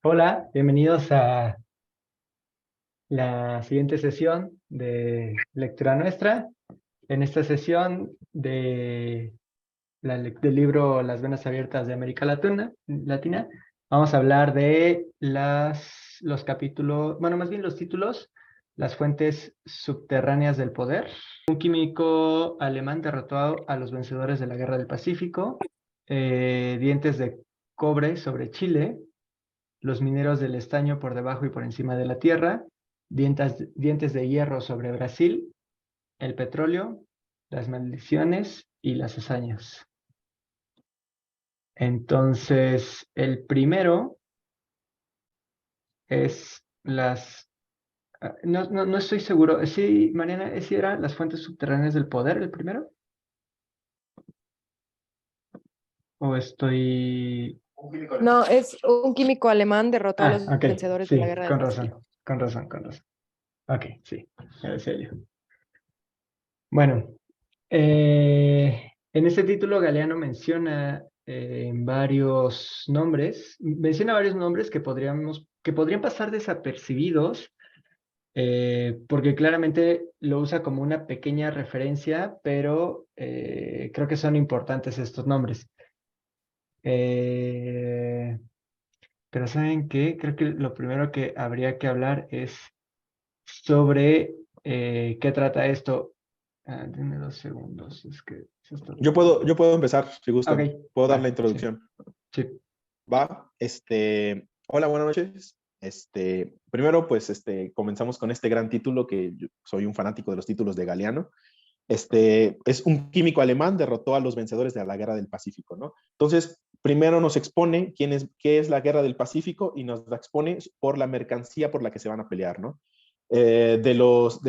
Hola, bienvenidos a la siguiente sesión de lectura nuestra. En esta sesión del libro Las venas abiertas de América Latina, vamos a hablar de los capítulos, bueno, más bien los títulos, las fuentes subterráneas del poder. Un químico alemán derrotó a los vencedores de la Guerra del Pacífico, dientes de cobre sobre Chile, los mineros del estaño por debajo y por encima de la tierra, dientes de hierro sobre Brasil, el petróleo, las maldiciones y las hazañas. Entonces, el primero es no estoy seguro. Sí, Mariana, ¿sí eran las fuentes subterráneas del poder el primero? ¿O estoy...? No, es un químico alemán derrotó a Ah, los ok, vencedores de la sí, Guerra del con Pacífico. razón, con razón, con razón. Ok, sí, ya decía yo. Bueno, en este título Galeano menciona varios nombres que podrían pasar desapercibidos, porque claramente lo usa como una pequeña referencia, pero creo que son importantes estos nombres. Eh, pero ¿saben qué? Creo que lo primero que habría que hablar es sobre qué trata esto. Denme 2 segundos, es que se está trabajando. Yo puedo empezar, si Ok, gustan. Puedo dar la va, sí, introducción. sí. Va, hola, buenas noches. Primero, pues, comenzamos con este gran título que yo soy un fanático de los títulos de Galeano. Es un químico alemán, derrotó a los vencedores de la Guerra del Pacífico, ¿no? Entonces, primero nos expone qué es la Guerra del Pacífico y nos la expone por la mercancía por la que se van a pelear, ¿no? De los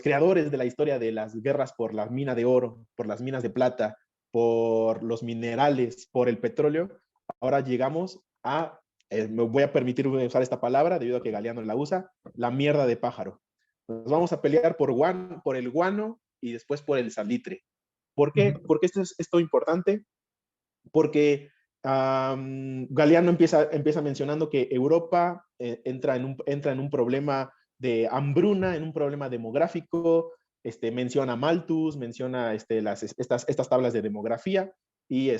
creadores de la historia de las guerras por la mina de oro, por las minas de plata, por los minerales, por el petróleo, ahora llegamos a, me voy a permitir usar esta palabra debido a que Galeano la usa, la mierda de pájaro. Nos vamos a pelear por el guano y después por el salitre. ¿Por qué? Ujú. Porque esto es importante, porque Galeano empieza mencionando que Europa entra en un problema de hambruna, en un problema demográfico, menciona Malthus, menciona estas tablas de demografía, y,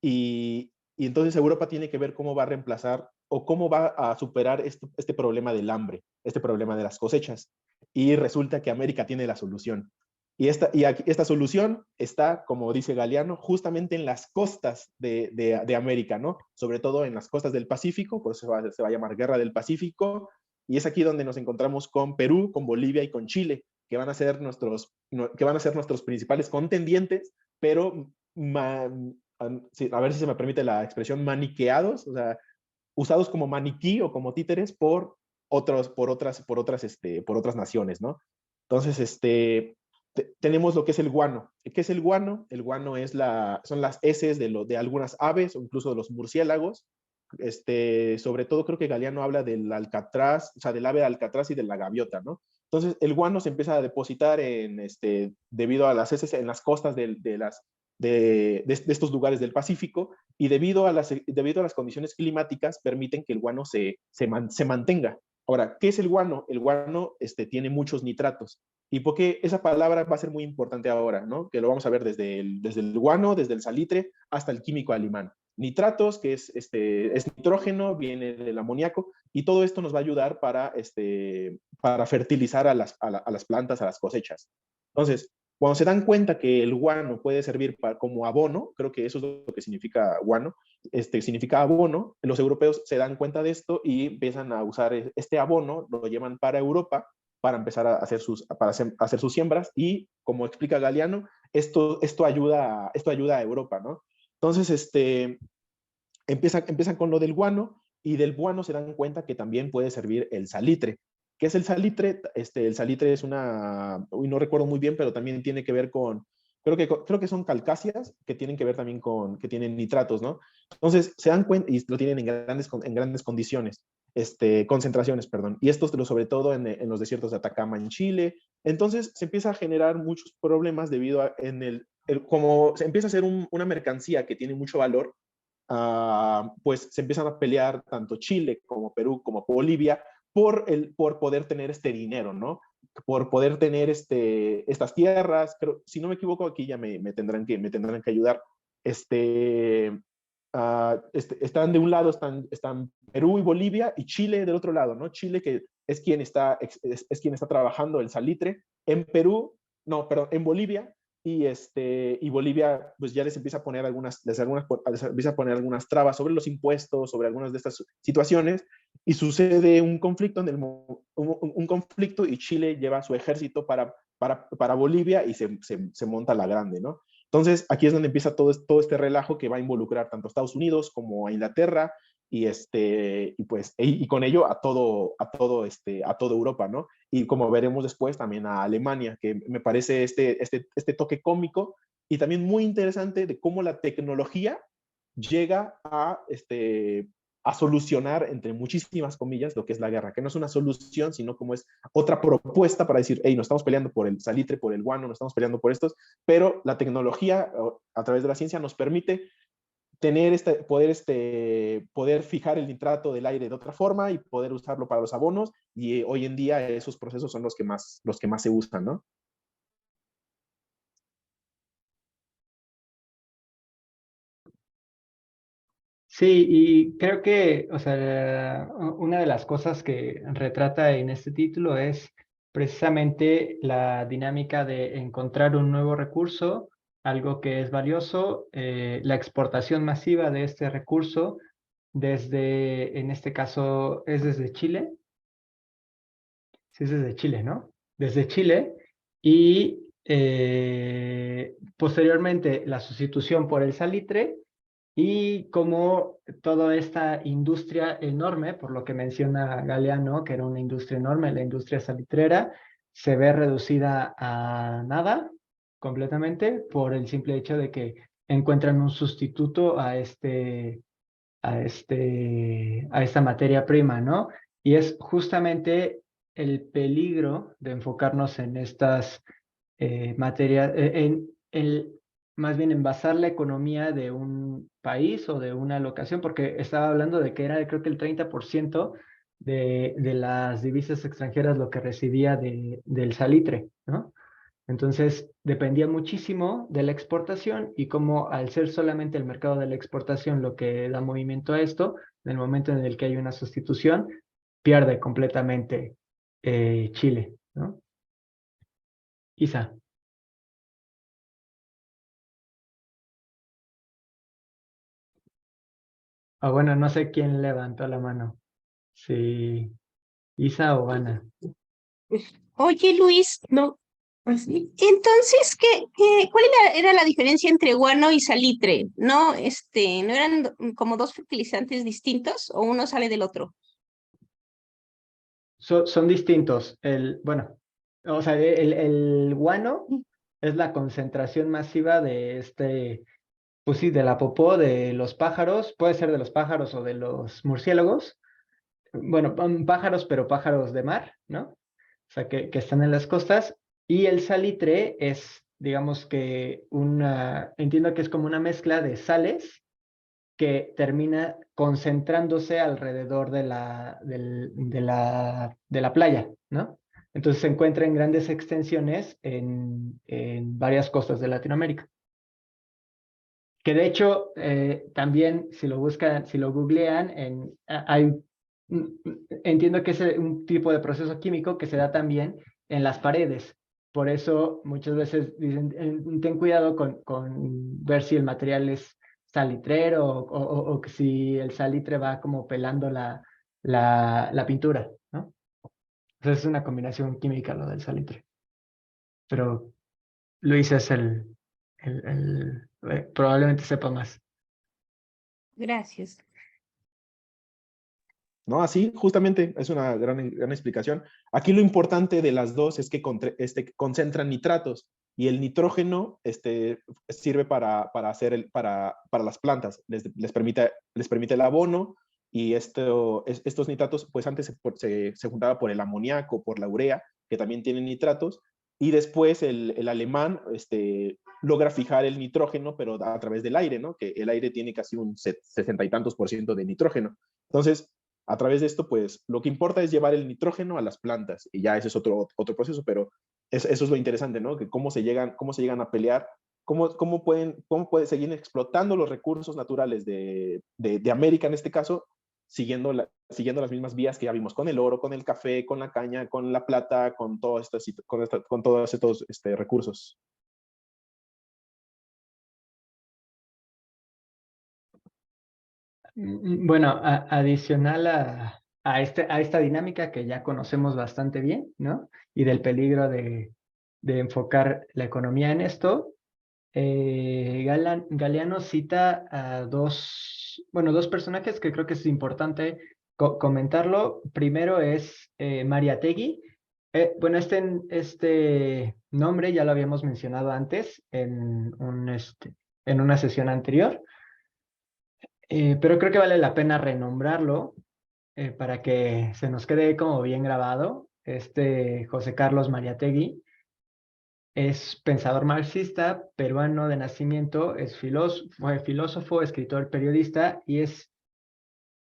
y entonces Europa tiene que ver cómo va a reemplazar o cómo va a superar este problema del hambre, este problema de las cosechas. Y resulta que América tiene la solución. Esta solución está, como dice Galeano, justamente en las costas de América, ¿no? Sobre todo en las costas del Pacífico, por eso se va a llamar Guerra del Pacífico, y es aquí donde nos encontramos con Perú, con Bolivia y con Chile, que van a ser nuestros principales contendientes, pero sí, a ver si se me permite la expresión, maniqueados, o sea, usados como maniquí o como títeres por otras naciones, ¿no? Entonces, tenemos lo que es el guano. ¿Qué es el guano? El guano son las heces de algunas aves o incluso de los murciélagos. Sobre todo creo que Galeano habla del alcatraz, o sea, del ave alcatraz y de la gaviota, ¿no? Entonces, el guano se empieza a depositar debido a las heces en las costas de estos lugares del Pacífico, y debido a las condiciones climáticas permiten que el guano se mantenga. Ahora, ¿qué es el guano? El guano tiene muchos nitratos. Y porque esa palabra va a ser muy importante ahora, ¿no? Que lo vamos a ver desde el guano, desde el salitre, hasta el químico alemán. Nitratos, que es nitrógeno, viene del amoníaco, y todo esto nos va a ayudar para fertilizar a las plantas, a las cosechas. Entonces, cuando se dan cuenta que el guano puede servir como abono, creo que eso es lo que significa guano, significa abono, los europeos se dan cuenta de esto y empiezan a usar este abono, lo llevan para Europa para empezar a hacer sus siembras, y como explica Galeano, esto ayuda a Europa, ¿no? Entonces, empiezan con lo del guano, y del guano se dan cuenta que también puede servir el salitre. ¿Qué es el salitre? El salitre es no recuerdo muy bien, pero también tiene que ver creo que son calcáceas que tienen que ver también que tienen nitratos, ¿no? Entonces se dan cuenta y lo tienen en grandes condiciones, concentraciones, perdón. Y esto sobre todo en los desiertos de Atacama en Chile. Entonces se empieza a generar muchos problemas debido a como se empieza a hacer una mercancía que tiene mucho valor, pues se empiezan a pelear tanto Chile como Perú como Bolivia por poder tener este dinero, ¿no? Por poder tener estas tierras. Pero si no me equivoco, aquí ya me tendrán que ayudar. Están de un lado, están Perú y Bolivia, y Chile del otro lado, ¿no? Chile, que es quien está trabajando el salitre. En Perú, no, perdón, en Bolivia, y Bolivia pues ya les empieza a poner algunas trabas sobre los impuestos, sobre algunas de estas situaciones, y sucede un conflicto, un conflicto, y Chile lleva su ejército para Bolivia, y se monta la grande, ¿no? Entonces, aquí es donde empieza todo este relajo que va a involucrar tanto a Estados Unidos como a Inglaterra, y con ello a toda Europa, ¿no? Y como veremos después, también a Alemania, que me parece este toque cómico y también muy interesante de cómo la tecnología llega a solucionar, entre muchísimas comillas, lo que es la guerra, que no es una solución, sino como es otra propuesta para decir, hey, nos estamos peleando por el salitre, por el guano, nos estamos peleando por estos, pero la tecnología, a través de la ciencia, nos permite tener poder fijar el nitrato del aire de otra forma y poder usarlo para los abonos, y hoy en día esos procesos son los que más se usan, ¿no? Sí, y creo que, o sea, una de las cosas que retrata en este título es precisamente la dinámica de encontrar un nuevo recurso, algo que es valioso, la exportación masiva de este recurso desde, en este caso, es desde Chile. Sí, es desde Chile, ¿no? Desde Chile, y posteriormente la sustitución por el salitre, y como toda esta industria enorme, por lo que menciona Galeano, que era una industria enorme, la industria salitrera, se ve reducida a nada completamente por el simple hecho de que encuentran un sustituto a esta materia prima, ¿no? Y es justamente el peligro de enfocarnos en estas materias, más bien en basar la economía de un país o de una locación, porque estaba hablando de que era, creo que el 30% de las divisas extranjeras lo que recibía del salitre, ¿no? Entonces, dependía muchísimo de la exportación, y como al ser solamente el mercado de la exportación lo que da movimiento a esto, en el momento en el que hay una sustitución, pierde completamente Chile, ¿no? Isa. Bueno, no sé quién levantó la mano. Si Isa o Ana. Oye, Luis, no. Así. Entonces, ¿cuál era la diferencia entre guano y salitre? ¿No, no eran como dos fertilizantes distintos o uno sale del otro? Son distintos. Bueno, o sea, el guano es la concentración masiva de pues sí, de la popó de los pájaros, puede ser de los pájaros o de los murciélagos. Bueno, pájaros, pero pájaros de mar, ¿no? O sea, que están en las costas. Y el salitre es, digamos que entiendo que es como una mezcla de sales que termina concentrándose alrededor de la playa, ¿no? Entonces se encuentra en grandes extensiones en varias costas de Latinoamérica. Que de hecho, también si lo buscan, si lo googlean, entiendo que es un tipo de proceso químico que se da también en las paredes. Por eso muchas veces dicen, ten cuidado con ver si el material es salitrero, o que si el salitre va como pelando la pintura, ¿no? Entonces es una combinación química lo del salitre. Pero Luis es probablemente sepa más. Gracias. ¿No? Así, justamente, es una gran explicación. Aquí lo importante de las dos es que concentran nitratos, y el nitrógeno sirve para las plantas, les permite el abono, y estos nitratos, pues antes se juntaba por el amoníaco, por la urea, que también tienen nitratos, y después el alemán logra fijar el nitrógeno, pero a través del aire, ¿no? Que el aire tiene casi un 60 y tantos % de nitrógeno. Entonces, a través de esto, pues, lo que importa es llevar el nitrógeno a las plantas, y ya ese es otro proceso, pero eso es lo interesante, ¿no? Que cómo se llegan a pelear, cómo pueden seguir explotando los recursos naturales de América en este caso, siguiendo las mismas vías que ya vimos con el oro, con el café, con la caña, con la plata, con todos estos recursos. Bueno, adicional a esta dinámica que ya conocemos bastante bien, ¿no? Y del peligro de enfocar la economía en esto, Galeano cita a dos personajes que creo que es importante comentarlo. Primero es Mariátegui. Bueno, este nombre ya lo habíamos mencionado antes en una sesión anterior, pero creo que vale la pena renombrarlo para que se nos quede como bien grabado. José Carlos Mariátegui es pensador marxista, peruano de nacimiento, fue filósofo, escritor, periodista y es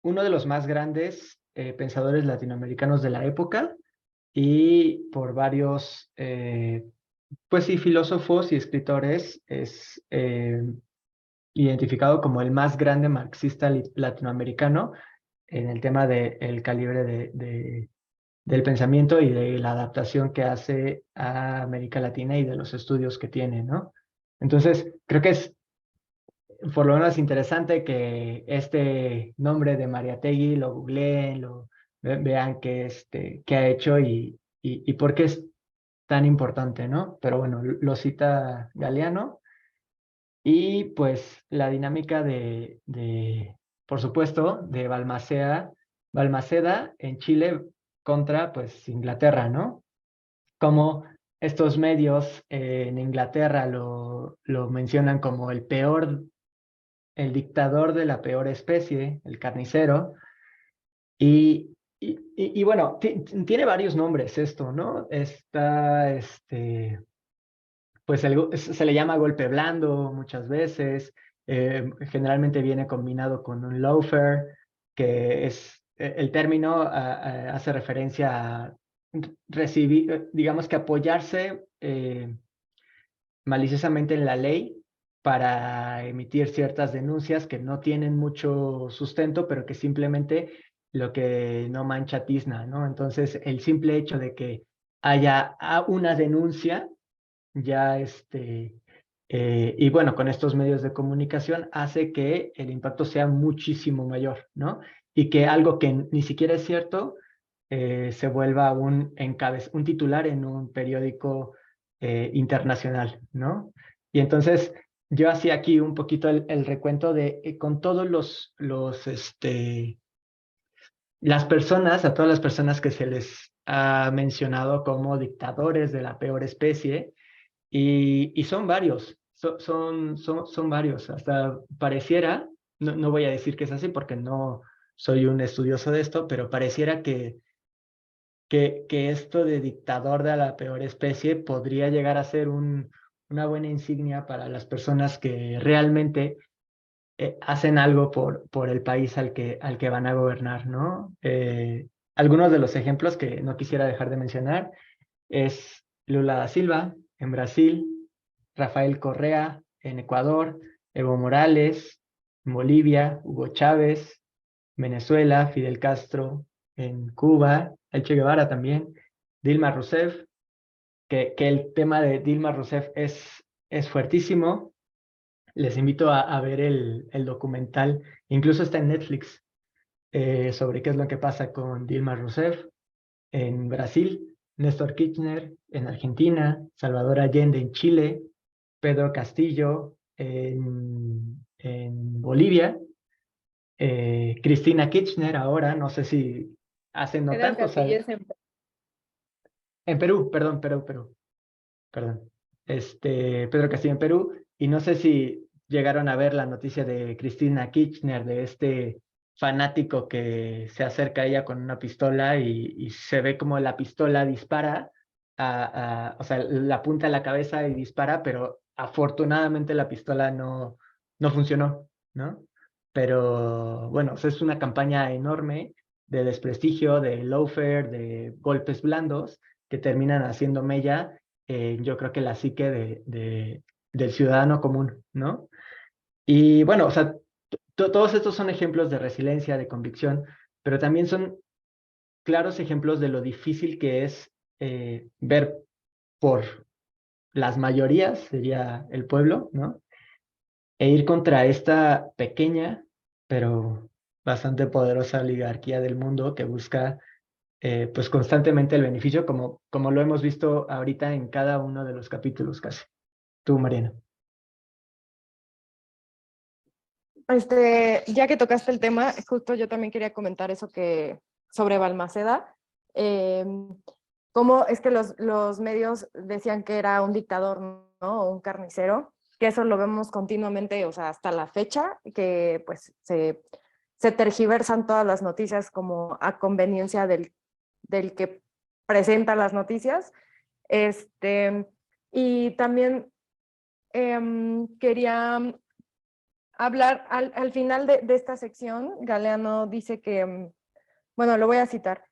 uno de los más grandes pensadores latinoamericanos de la época y por varios, pues sí, filósofos y escritores es identificado como el más grande marxista latinoamericano en el tema del calibre del pensamiento y de la adaptación que hace a América Latina y de los estudios que tiene, ¿no? Entonces, creo que es por lo menos interesante que este nombre de Mariátegui lo googleen, vean qué ha hecho y por qué es tan importante, ¿no? Pero bueno, lo cita Galeano y pues la dinámica por supuesto, de Balmaceda en Chile contra pues Inglaterra, ¿no? Como estos medios en Inglaterra lo mencionan como el dictador de la peor especie, el carnicero, y bueno, tiene varios nombres esto, ¿no? Pues se le llama golpe blando muchas veces, generalmente viene combinado con un lawfare, que es el término hace referencia a recibir, digamos que apoyarse maliciosamente en la ley para emitir ciertas denuncias que no tienen mucho sustento, pero que simplemente lo que no mancha tizna, ¿no? Entonces, el simple hecho de que haya una denuncia ya y bueno, con estos medios de comunicación hace que el impacto sea muchísimo mayor, ¿no? Y que algo que ni siquiera es cierto se vuelva un titular en un periódico internacional, ¿no? Y entonces yo hacía aquí un poquito el recuento de con todos a todas las personas que se les ha mencionado como dictadores de la peor especie, y son varios, son varios, hasta pareciera, no voy a decir que es así porque no soy un estudioso de esto, pero pareciera que esto de dictador de la peor especie podría llegar a ser una buena insignia para las personas que realmente hacen algo por el país al que van a gobernar, ¿no? Algunos de los ejemplos que no quisiera dejar de mencionar es Lula da Silva en Brasil, Rafael Correa en Ecuador, Evo Morales en Bolivia, Hugo Chávez, Venezuela, Fidel Castro en Cuba, el Che Guevara también, Dilma Rousseff, que el tema de Dilma Rousseff es fuertísimo. Les invito a ver el documental, incluso está en Netflix, sobre qué es lo que pasa con Dilma Rousseff en Brasil, Néstor Kirchner en Argentina, Salvador Allende en Chile, Pedro Castillo en Bolivia, Cristina Kirchner ahora, no sé si hace no Pedro tanto, o sea, Castillo es en Perú, perdón. Pedro Castillo en Perú, y no sé si llegaron a ver la noticia de Cristina Kirchner, de este fanático que se acerca a ella con una pistola y se ve como la pistola dispara o sea, la apunta a la cabeza y dispara, pero afortunadamente la pistola no funcionó, ¿no? Pero bueno, o sea, es una campaña enorme de desprestigio, de lawfare, de golpes blandos que terminan haciendo mella, yo creo que la psique del ciudadano común, ¿no? Y bueno, o sea, todos estos son ejemplos de resiliencia, de convicción, pero también son claros ejemplos de lo difícil que es ver por las mayorías, sería el pueblo, ¿no? E ir contra esta pequeña, pero bastante poderosa oligarquía del mundo que busca pues constantemente el beneficio, como lo hemos visto ahorita en cada uno de los capítulos casi. Tú, Mariana. Ya que tocaste el tema, justo yo también quería comentar eso que sobre Balmaceda. Cómo es que los medios decían que era un dictador, ¿no? O un carnicero, que eso lo vemos continuamente, o sea, hasta la fecha, que pues se tergiversan todas las noticias como a conveniencia del que presenta las noticias. Y también quería hablar al final de esta sección. Galeano dice que, bueno, lo voy a citar.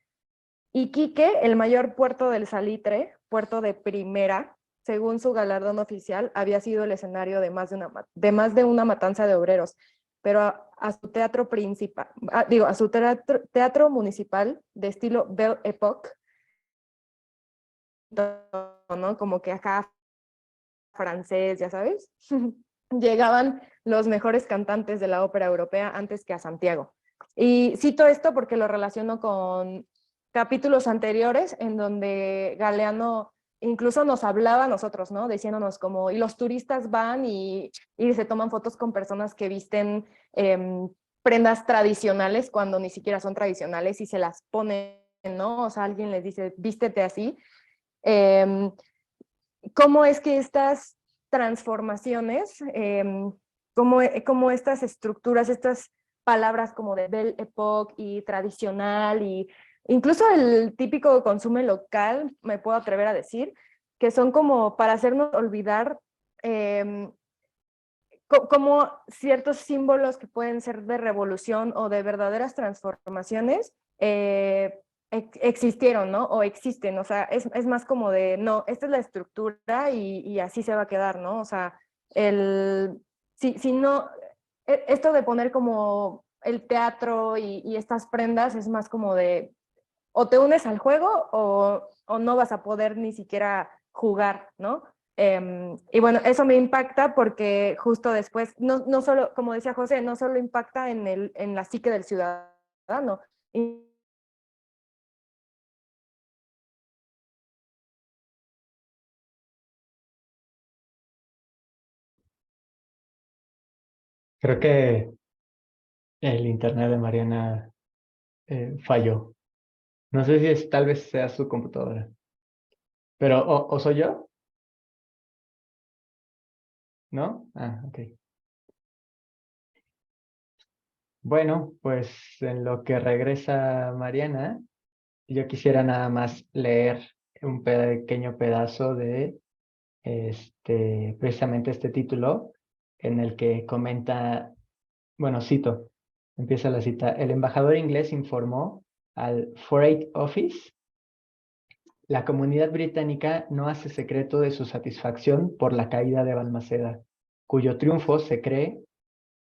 Iquique, el mayor puerto del salitre, puerto de primera, según su galardón oficial, había sido el escenario de más de una matanza de obreros, pero a su teatro principal, a su teatro municipal de estilo Belle Époque, ¿no? Como que acá francés, ya sabes, llegaban los mejores cantantes de la ópera europea antes que a Santiago. Y cito esto porque lo relaciono con capítulos anteriores en donde Galeano incluso nos hablaba a nosotros, ¿no? Diciéndonos como, y los turistas van y se toman fotos con personas que visten prendas tradicionales cuando ni siquiera son tradicionales y se las ponen, ¿no? O sea, alguien les dice, vístete así. ¿Cómo es que estas transformaciones, cómo estas estructuras, estas palabras como de Belle Époque y tradicional, y incluso el típico consumo local, me puedo atrever a decir, que son como para hacernos olvidar como ciertos símbolos que pueden ser de revolución o de verdaderas transformaciones, existieron, ¿no? O existen, o sea, es más como de, no, esta es la estructura y así se va a quedar, ¿no? O sea, si no, esto de poner como el teatro y estas prendas es más como de, o te unes al juego o no vas a poder ni siquiera jugar, ¿no? Y bueno, eso me impacta porque justo después, no solo, como decía José, no solo impacta en la psique del ciudadano. Creo que el internet de Mariana falló. No sé si tal vez sea su computadora. Pero, ¿o soy yo? ¿No? Ah, ok. Bueno, pues en lo que regresa Mariana, yo quisiera nada más leer un pequeño pedazo de precisamente este título en el que comenta, bueno, cito, empieza la cita: el embajador inglés informó al Foreign Office: la comunidad británica no hace secreto de su satisfacción por la caída de Balmaceda, cuyo triunfo, se cree,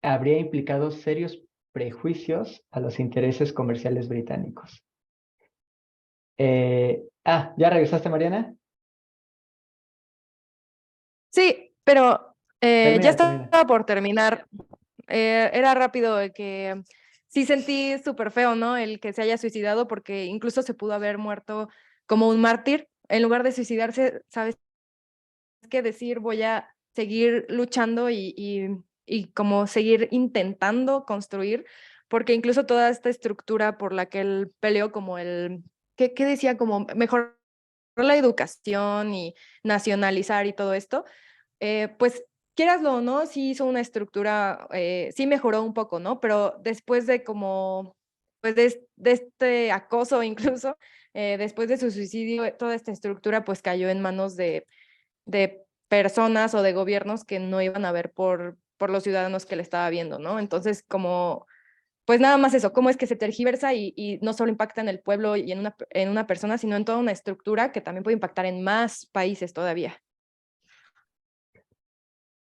habría implicado serios prejuicios a los intereses comerciales británicos. ¿Ya regresaste, Mariana? Sí, pero ya Termina. estaba por terminar. Era rápido que sí sentí súper feo, ¿no? El que se haya suicidado, porque incluso se pudo haber muerto como un mártir. En lugar de suicidarse, ¿sabes qué decir? Voy a seguir luchando y como seguir intentando construir, porque incluso toda esta estructura por la que él peleó, como ¿qué decía? Como mejorar la educación y nacionalizar y todo esto, pues quieraslo o no, sí hizo una estructura, sí mejoró un poco, ¿no? Pero después de como pues de este acoso incluso, después de su suicidio, toda esta estructura pues cayó en manos de personas o de gobiernos que no iban a ver por los ciudadanos que le estaba viendo, ¿no? Entonces, como, pues nada más eso, cómo es que se tergiversa y no solo impacta en el pueblo y en una persona, sino en toda una estructura que también puede impactar en más países todavía.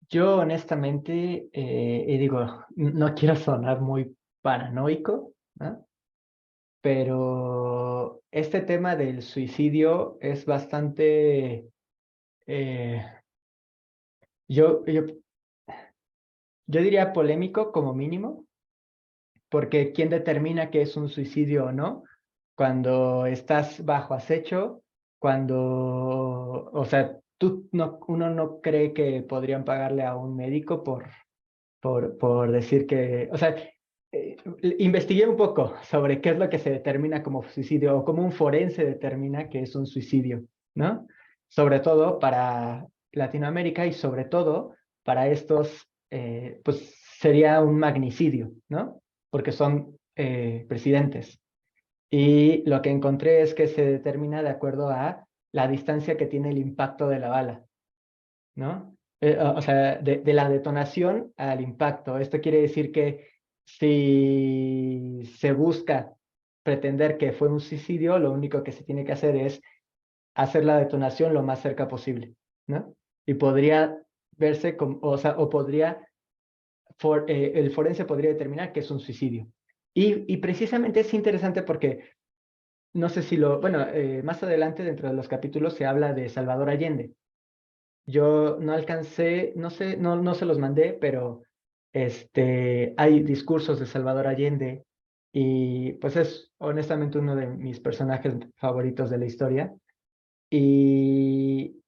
Yo honestamente, y digo, no quiero sonar muy paranoico, ¿no? Pero este tema del suicidio es bastante, eh, yo, yo, yo diría polémico como mínimo, porque ¿quién determina qué es un suicidio o no? Cuando estás bajo acecho, cuando, o sea, uno no cree que podrían pagarle a un médico por decir que, o sea, investigué un poco sobre qué es lo que se determina como suicidio o cómo un forense determina que es un suicidio, ¿no? Sobre todo para Latinoamérica y sobre todo para estos, pues sería un magnicidio, ¿no? Porque son presidentes. Y lo que encontré es que se determina de acuerdo a la distancia que tiene el impacto de la bala, ¿no? O sea, de la detonación al impacto. Esto quiere decir que si se busca pretender que fue un suicidio, lo único que se tiene que hacer es hacer la detonación lo más cerca posible, ¿no? Y podría verse como, o sea, o podría, el forense podría determinar que es un suicidio. Y precisamente es interesante porque, no sé si bueno, más adelante dentro de los capítulos se habla de Salvador Allende. Yo no alcancé, no sé, no se los mandé, pero hay discursos de Salvador Allende y pues es honestamente uno de mis personajes favoritos de la historia. Y,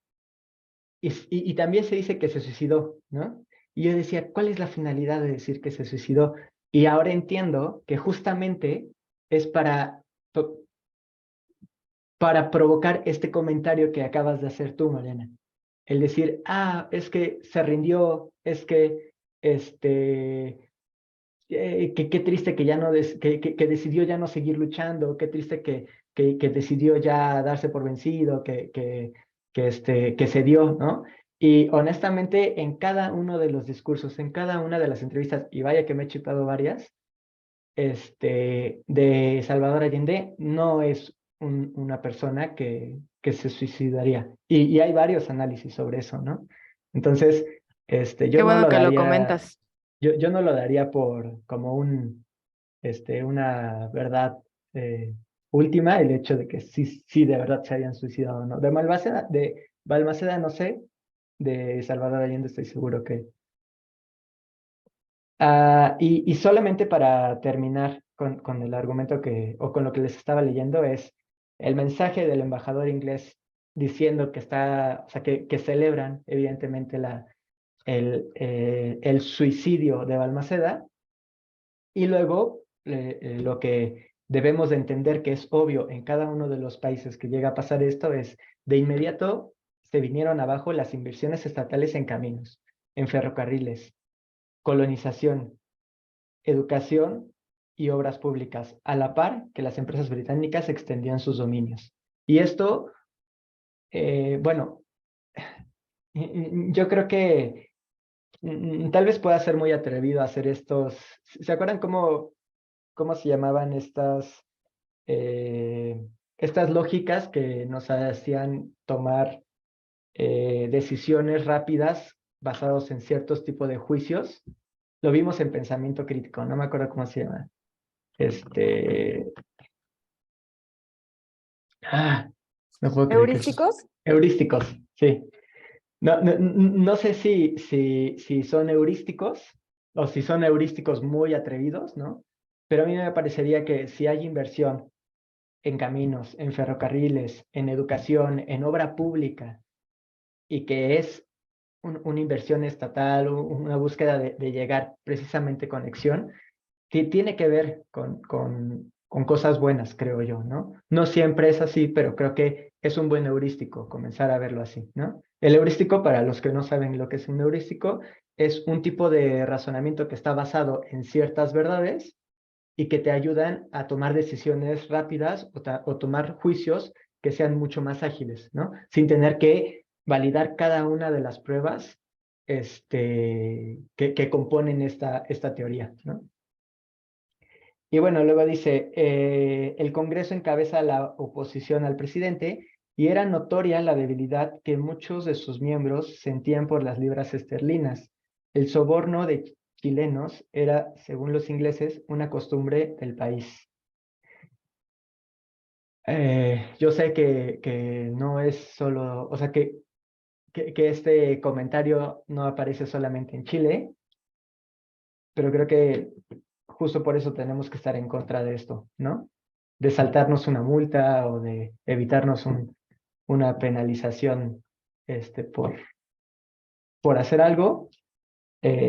y también se dice que se suicidó, ¿no? Y yo decía, ¿cuál es la finalidad de decir que se suicidó? Y ahora entiendo que justamente es para provocar este comentario que acabas de hacer tú, Mariana. El decir, es que se rindió, es que, que qué triste que ya no, que decidió ya no seguir luchando, qué triste que decidió ya darse por vencido, que se dio, ¿no? Y honestamente, en cada uno de los discursos, en cada una de las entrevistas, y vaya que me he chutado varias, de Salvador Allende no es una persona que se suicidaría. Y hay varios análisis sobre eso, ¿no? Entonces, yo Qué no bueno lo que lo daría, comentas. yo no lo daría por como una verdad última, el hecho de que sí de verdad se hayan suicidado, ¿no? De Balmaceda no sé, de Salvador Allende estoy seguro que, y solamente para terminar con el argumento o con lo que les estaba leyendo, es el mensaje del embajador inglés diciendo que o sea, que celebran evidentemente el suicidio de Balmaceda, y luego lo que debemos de entender que es obvio en cada uno de los países que llega a pasar esto es, de inmediato se vinieron abajo las inversiones estatales en caminos, en ferrocarriles, colonización, educación y obras públicas, a la par que las empresas británicas extendían sus dominios. Y esto, bueno, yo creo que tal vez pueda ser muy atrevido a hacer estos. ¿Se acuerdan cómo se llamaban estas lógicas que nos hacían tomar decisiones rápidas basados en ciertos tipos de juicios? Lo vimos en pensamiento crítico, no me acuerdo cómo se llama. Ah, no puedo creer que ¿Heurísticos? heurísticos, sí. No sé si son heurísticos o si son heurísticos muy atrevidos, ¿no? Pero a mí me parecería que si hay inversión en caminos, en ferrocarriles, en educación, en obra pública, y que es una inversión estatal, una búsqueda de llegar precisamente conexión, tiene que ver con cosas buenas, creo yo, ¿no? No siempre es así, pero creo que es un buen heurístico comenzar a verlo así, ¿no? El heurístico, para los que no saben lo que es un heurístico, es un tipo de razonamiento que está basado en ciertas verdades y que te ayudan a tomar decisiones rápidas o tomar juicios que sean mucho más ágiles, ¿no? Sin tener que validar cada una de las pruebas que componen esta teoría, ¿no? Y bueno, luego dice, el Congreso encabeza la oposición al presidente y era notoria la debilidad que muchos de sus miembros sentían por las libras esterlinas. El soborno de chilenos era, según los ingleses, una costumbre del país. Yo sé que no es solo, o sea, que este comentario no aparece solamente en Chile, pero creo que justo por eso tenemos que estar en contra de esto, ¿no? De saltarnos una multa o de evitarnos una penalización por hacer algo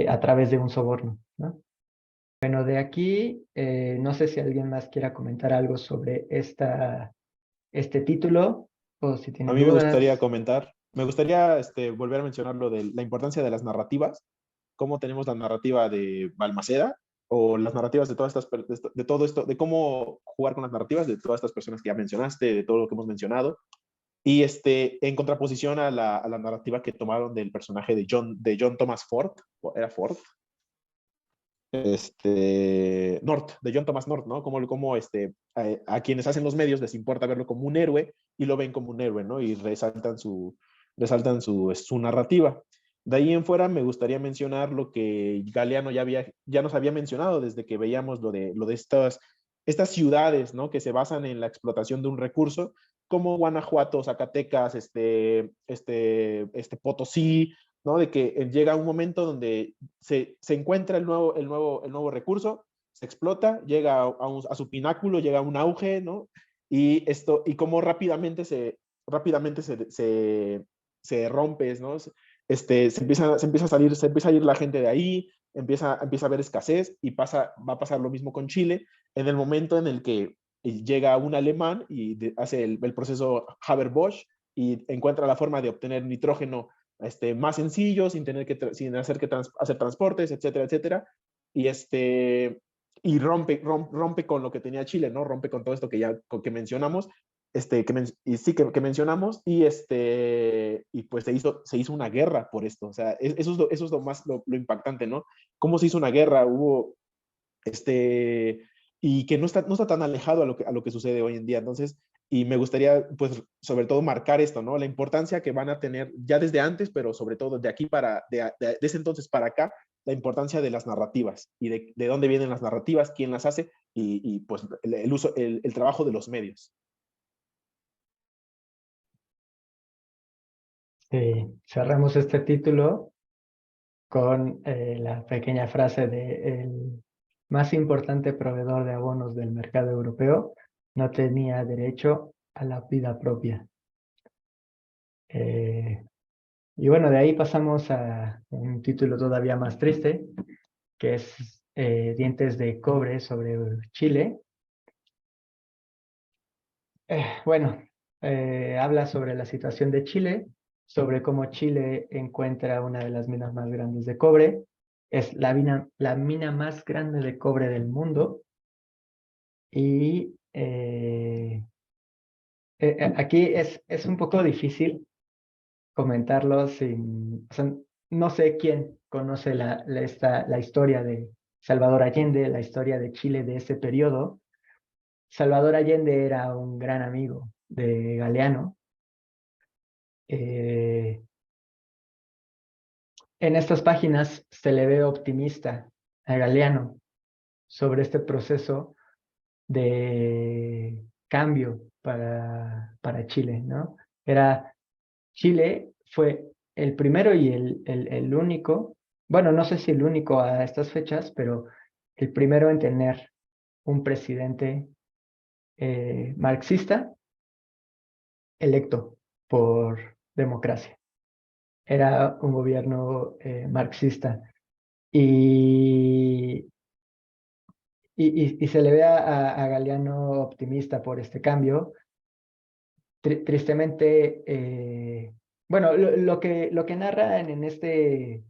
a través de un soborno, ¿no? Bueno, de aquí, no sé si alguien más quiera comentar algo sobre este título o si A tienen mí me gustaría dudas. comentar, me gustaría volver a mencionar lo de la importancia de las narrativas, cómo tenemos la narrativa de Balmaceda o las narrativas de todas estas, de todo esto, de cómo jugar con las narrativas de todas estas personas que ya mencionaste, de todo lo que hemos mencionado, y en contraposición a la narrativa que tomaron del personaje de John Thomas Ford, ¿o era Ford? North, de John Thomas North, ¿no? Como a quienes hacen los medios les importa verlo como un héroe y lo ven como un héroe, ¿no? Y resaltan su narrativa. De ahí en fuera me gustaría mencionar lo que Galeano ya nos había mencionado desde que veíamos lo de estas ciudades, ¿no? Que se basan en la explotación de un recurso, como Guanajuato, Zacatecas, Potosí, ¿no? De que llega un momento donde se encuentra el nuevo recurso, se explota, llega a su pináculo, llega a un auge, ¿no? Y cómo rápidamente se rompe, ¿no? Se empieza a ir la gente de ahí, empieza a haber escasez y va a pasar lo mismo con Chile en el momento en el que llega un alemán y hace el proceso Haber-Bosch y encuentra la forma de obtener nitrógeno más sencillo, sin hacer transportes, etcétera, etcétera. Y, y rompe con lo que tenía Chile, ¿no? Rompe con todo esto que mencionamos, que mencionamos, y pues se hizo una guerra por esto. O sea, eso es lo más lo impactante, ¿no? ¿Cómo se hizo una guerra? Hubo, y que no está tan alejado a lo que sucede hoy en día. Entonces, y me gustaría, pues, sobre todo marcar esto, ¿no? La importancia que van a tener ya desde antes, pero sobre todo de aquí de ese entonces para acá, la importancia de las narrativas y de dónde vienen las narrativas, quién las hace y pues el trabajo de los medios. Cerramos este título con la pequeña frase de el más importante proveedor de abonos del mercado europeo no tenía derecho a la vida propia. Y bueno, de ahí pasamos a un título todavía más triste, que es Dientes de cobre sobre Chile. Bueno, habla sobre la situación de Chile, sobre cómo Chile encuentra una de las minas más grandes de cobre. Es la mina más grande de cobre del mundo. Y aquí es un poco difícil comentarlo sin... O sea, no sé quién conoce la historia de Salvador Allende, la historia de Chile de ese periodo. Salvador Allende era un gran amigo de Galeano. En estas páginas se le ve optimista a Galeano sobre este proceso de cambio para Chile, ¿no? Chile fue el primero y el único, bueno, no sé si el único a estas fechas, pero el primero en tener un presidente marxista electo por democracia. Era un gobierno marxista. Y, y se le ve a Galeano optimista por este cambio. Tristemente, bueno, lo que narra en este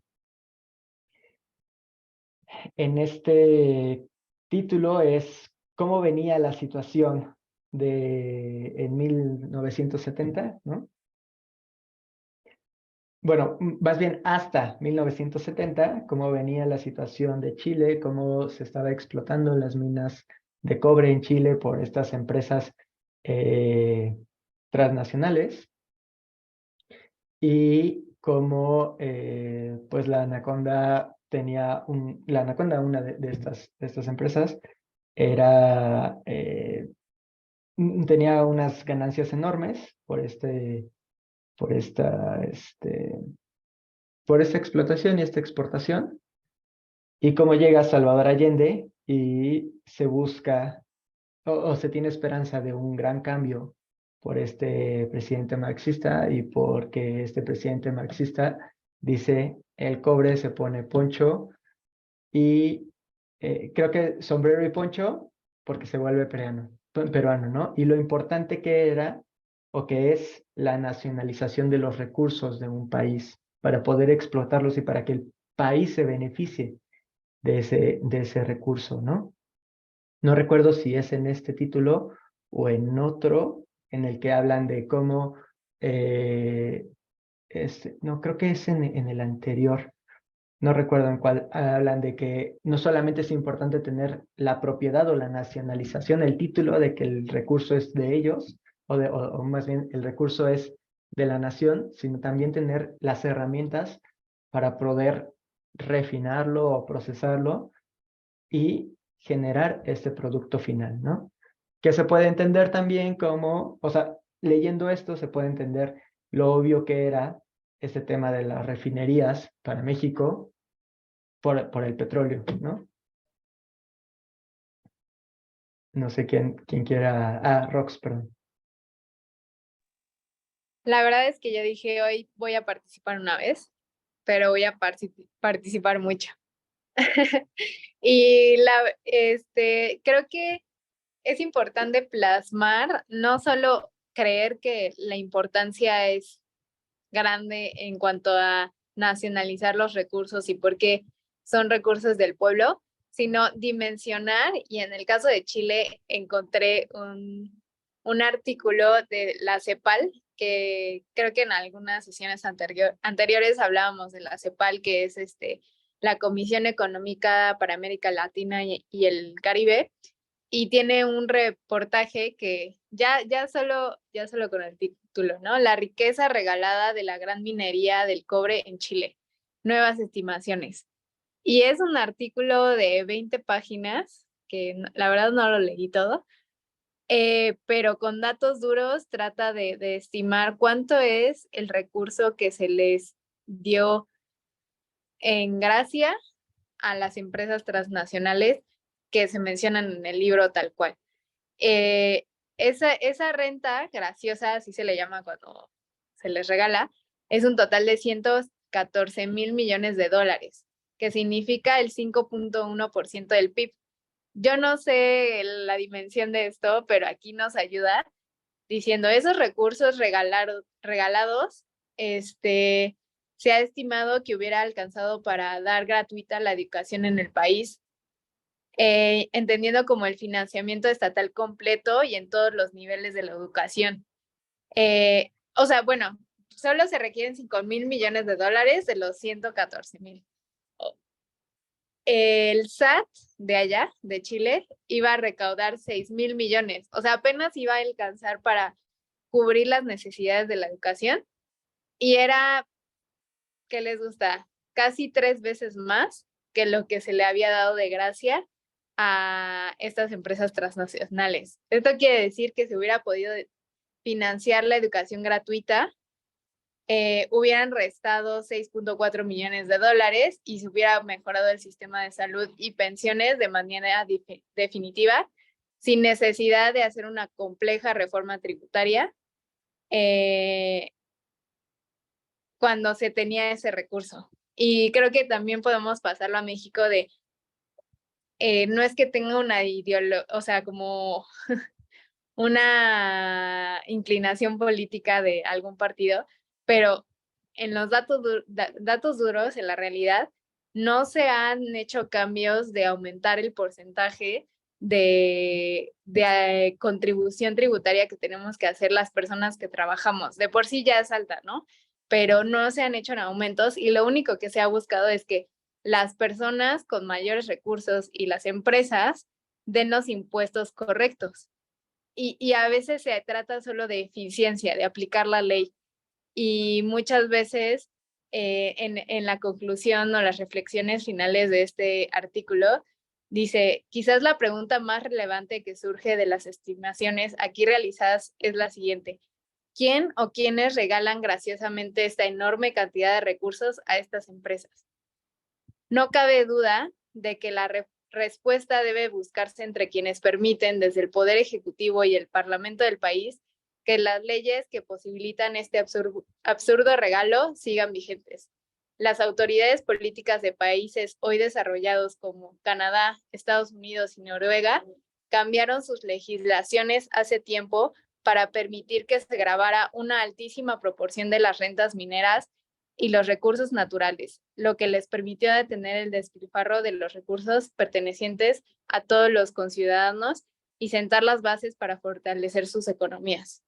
título es ¿Cómo venía la situación en 1970, ¿no? Bueno, más bien hasta 1970, cómo venía la situación de Chile, cómo se estaba explotando las minas de cobre en Chile por estas empresas transnacionales, y cómo pues la Anaconda una de estas empresas, era, tenía unas ganancias enormes por esta explotación y esta exportación, y cómo llega Salvador Allende y se busca o se tiene esperanza de un gran cambio por este presidente marxista, y porque este presidente marxista dice el cobre se pone poncho, y creo que sombrero y poncho porque se vuelve peruano, ¿no? Y lo importante que era o que es la nacionalización de los recursos de un país para poder explotarlos y para que el país se beneficie de ese recurso, ¿no? No recuerdo si es en este título o en otro en el que hablan de cómo, no, creo que es en el anterior, no recuerdo en cuál, hablan de que no solamente es importante tener la propiedad o la nacionalización, el título de que el recurso es de ellos, o más bien el recurso es de la nación, sino también tener las herramientas para poder refinarlo o procesarlo y generar este producto final, ¿no? Que se puede entender también como, o sea, leyendo esto se puede entender lo obvio que era este tema de las refinerías para México por el petróleo, ¿no? No sé quién quiera. Rox, perdón. La verdad es que yo dije, hoy voy a participar una vez, pero voy a participar mucho. Y creo que es importante plasmar, no solo creer que la importancia es grande en cuanto a nacionalizar los recursos y por qué son recursos del pueblo, sino dimensionar, y en el caso de Chile encontré un artículo de la CEPAL, que creo que en algunas sesiones anteriores hablábamos de la CEPAL, que es la Comisión Económica para América Latina y el Caribe, y tiene un reportaje que ya solo con el título, ¿no? La riqueza regalada de la gran minería del cobre en Chile, nuevas estimaciones. Y es un artículo de 20 páginas, que la verdad no lo leí todo, pero con datos duros trata de estimar cuánto es el recurso que se les dio en gracia a las empresas transnacionales que se mencionan en el libro tal cual. Esa renta graciosa, así se le llama cuando se les regala, es un total de 114,000 millones de dólares, que significa el 5.1% del PIB. Yo no sé la dimensión de esto, pero aquí nos ayuda diciendo esos recursos regalados, se ha estimado que hubiera alcanzado para dar gratuita la educación en el país, entendiendo como el financiamiento estatal completo y en todos los niveles de la educación. O sea, bueno, solo se requieren 5,000 millones de dólares de los 114,000. El SAT de allá, de Chile, iba a recaudar 6,000 millones. O sea, apenas iba a alcanzar para cubrir las necesidades de la educación. Y era, ¿qué les gusta? Casi 3 veces más que lo que se le había dado de gracia a estas empresas transnacionales. Esto quiere decir que se hubiera podido financiar la educación gratuita, hubieran restado 6.4 millones de dólares y se hubiera mejorado el sistema de salud y pensiones de manera definitiva, sin necesidad de hacer una compleja reforma tributaria, cuando se tenía ese recurso. Y creo que también podemos pasarlo a México de, no es que tenga una ideología, o sea, como una inclinación política de algún partido, pero en los datos duros, en la realidad, no se han hecho cambios de aumentar el porcentaje de contribución tributaria que tenemos que hacer las personas que trabajamos. De por sí ya es alta, ¿no? Pero no se han hecho en aumentos y lo único que se ha buscado es que las personas con mayores recursos y las empresas den los impuestos correctos. Y a veces se trata solo de eficiencia, de aplicar la ley. Y muchas veces en la conclusión o las reflexiones finales de este artículo, dice, quizás la pregunta más relevante que surge de las estimaciones aquí realizadas es la siguiente. ¿Quién o quiénes regalan graciosamente esta enorme cantidad de recursos a estas empresas? No cabe duda de que la respuesta debe buscarse entre quienes permiten desde el Poder Ejecutivo y el Parlamento del país que las leyes que posibilitan este absurdo regalo sigan vigentes. Las autoridades políticas de países hoy desarrollados como Canadá, Estados Unidos y Noruega cambiaron sus legislaciones hace tiempo para permitir que se grabara una altísima proporción de las rentas mineras y los recursos naturales, lo que les permitió detener el despilfarro de los recursos pertenecientes a todos los conciudadanos y sentar las bases para fortalecer sus economías.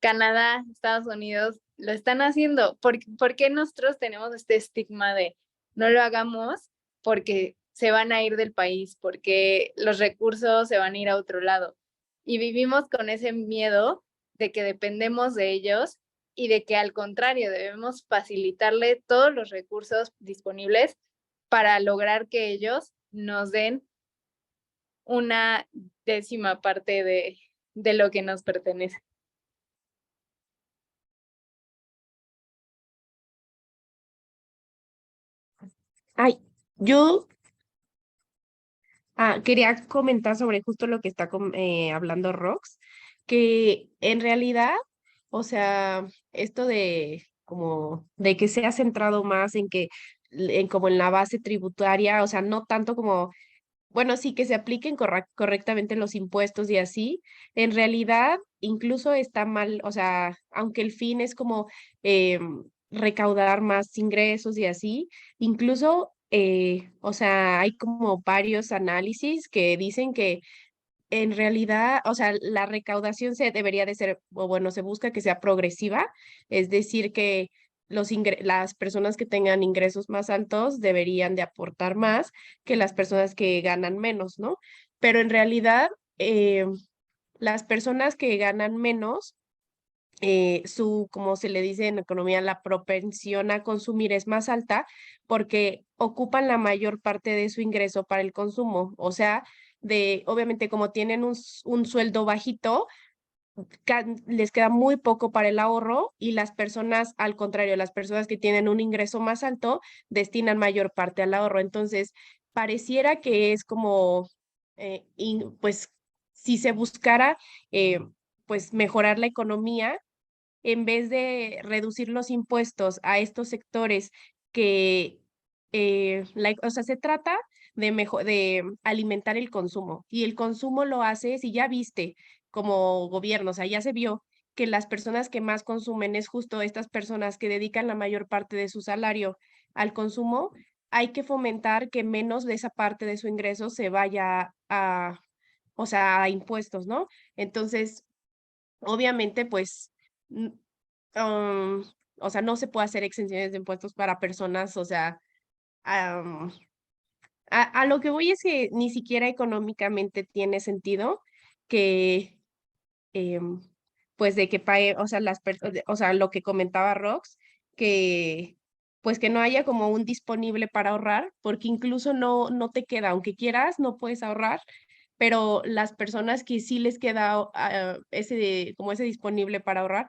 Canadá, Estados Unidos lo están haciendo. ¿Por qué nosotros tenemos este estigma de no lo hagamos? Porque se van a ir del país, porque los recursos se van a ir a otro lado. Y vivimos con ese miedo de que dependemos de ellos y de que al contrario debemos facilitarle todos los recursos disponibles para lograr que ellos nos den una 10ª parte de lo que nos pertenece. Ay, yo quería comentar sobre justo lo que está hablando Rox, que en realidad, o sea, esto de como de que se ha centrado más en que como en la base tributaria, o sea, no tanto como, bueno, sí que se apliquen correctamente los impuestos y así, en realidad incluso está mal, o sea, aunque el fin es como recaudar más ingresos y así, incluso, o sea, hay como varios análisis que dicen que en realidad, o sea, la recaudación se debería de ser, o bueno, se busca que sea progresiva, es decir, que las personas que tengan ingresos más altos deberían de aportar más que las personas que ganan menos, ¿no? Pero en realidad, las personas que ganan menos, como se le dice en economía, la propensión a consumir es más alta porque ocupan la mayor parte de su ingreso para el consumo. O sea, obviamente como tienen un sueldo bajito, les queda muy poco para el ahorro y las personas, al contrario, las personas que tienen un ingreso más alto, destinan mayor parte al ahorro. Entonces, pareciera que es como, pues, si se buscara, pues, mejorar la economía, en vez de reducir los impuestos a estos sectores que, o sea, se trata de alimentar el consumo y el consumo lo hace, si ya viste como gobierno, o sea, ya se vio que las personas que más consumen es justo estas personas que dedican la mayor parte de su salario al consumo, hay que fomentar que menos de esa parte de su ingreso se vaya o sea, a impuestos, ¿no? Entonces, obviamente, pues, n- um, o sea, no se puede hacer exenciones de impuestos para personas, o sea, am, a lo que voy es que ni siquiera económicamente tiene sentido que, em, pues, de que pague, o sea, o sea, lo que comentaba Rox, que, pues, que no haya como un disponible para ahorrar, porque incluso no te queda, aunque quieras, no puedes ahorrar, pero las personas que sí les queda como ese disponible para ahorrar,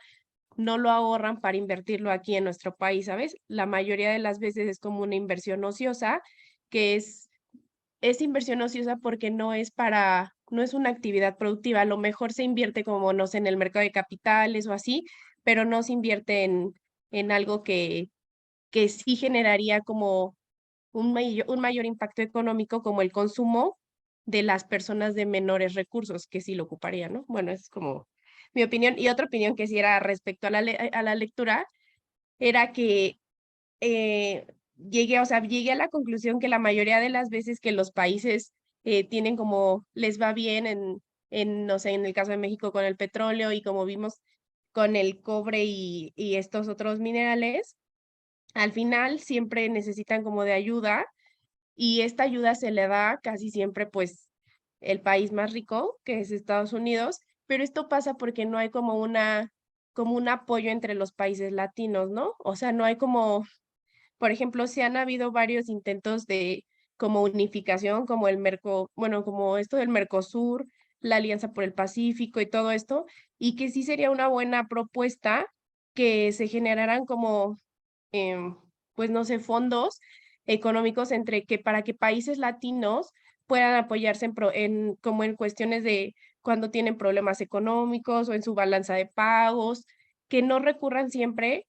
no lo ahorran para invertirlo aquí en nuestro país, ¿sabes? La mayoría de las veces es como una inversión ociosa, que es inversión ociosa porque no es una actividad productiva. A lo mejor se invierte como, no sé, en el mercado de capitales o así, pero no se invierte en algo que sí generaría como un mayor impacto económico como el consumo de las personas de menores recursos, que sí lo ocuparían, ¿no? Bueno, es como mi opinión. Y otra opinión que sí era respecto a la lectura, era que llegué a la conclusión que la mayoría de las veces que los países tienen como, les va bien no sé, en el caso de México con el petróleo y como vimos con el cobre y estos otros minerales, al final siempre necesitan como de ayuda y esta ayuda se le da casi siempre pues el país más rico, que es Estados Unidos, pero esto pasa porque no hay como un apoyo entre los países latinos, ¿no? O sea, no hay como, por ejemplo, se han habido varios intentos de como unificación, como bueno, como esto del Mercosur, la Alianza por el Pacífico y todo esto, y que sí sería una buena propuesta que se generaran como, pues no sé, fondos económicos entre que para que países latinos puedan apoyarse como en cuestiones de cuando tienen problemas económicos o en su balanza de pagos, que no recurran siempre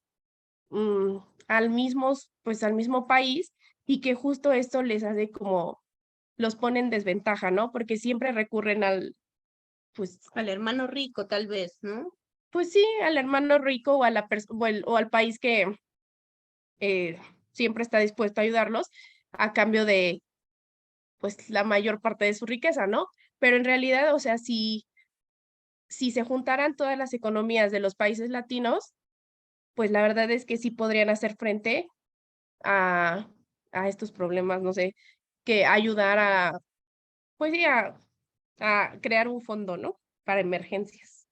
mm, pues al mismo país y que justo esto les hace como, los pone en desventaja, ¿no? Porque siempre recurren pues, Al hermano rico, tal vez, ¿no? pues sí, al hermano rico o, o al país que eh, siempre está dispuesto a ayudarlos a cambio de, pues, la mayor parte de su riqueza, ¿no? Pero en realidad, o sea, si se juntaran todas las economías de los países latinos, pues la verdad es que sí podrían hacer frente a, a estos problemas, no sé, que ayudar pues sí, a crear un fondo, ¿no? Para emergencias.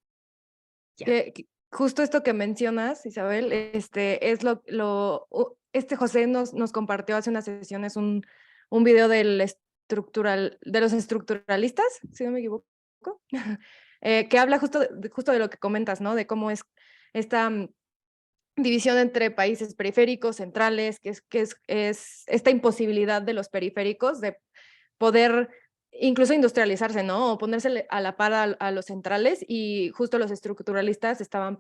Ya. Justo esto que mencionas, Isabel, es este José nos compartió hace unas sesiones un video de los estructuralistas, si no me equivoco, que habla justo de lo que comentas, ¿no? De cómo es esta división entre países periféricos, centrales, es esta imposibilidad de los periféricos de poder incluso industrializarse, ¿no? O ponerse a la par a los centrales, y justo los estructuralistas estaban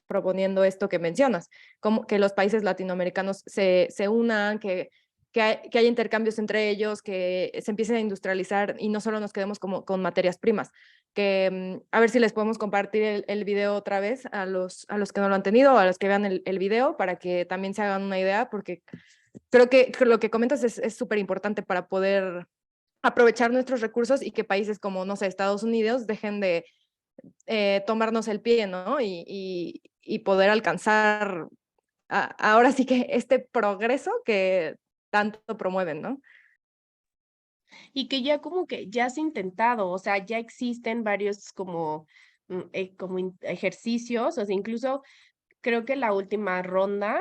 proponiendo esto que mencionas, como que los países latinoamericanos se unan, que haya intercambios entre ellos, que se empiecen a industrializar y no solo nos quedemos como con materias primas. Que a ver si les podemos compartir el video otra vez a los que no lo han tenido, o a los que vean el video, para que también se hagan una idea, porque creo que lo que comentas es súper importante para poder aprovechar nuestros recursos y que países como, no sé, Estados Unidos dejen de tomarnos el pie, ¿no? Y poder alcanzar ahora sí que este progreso que tanto promueven, ¿no? Y que ya como que ya se ha intentado, o sea, ya existen varios como ejercicios, o sea, incluso creo que la última ronda,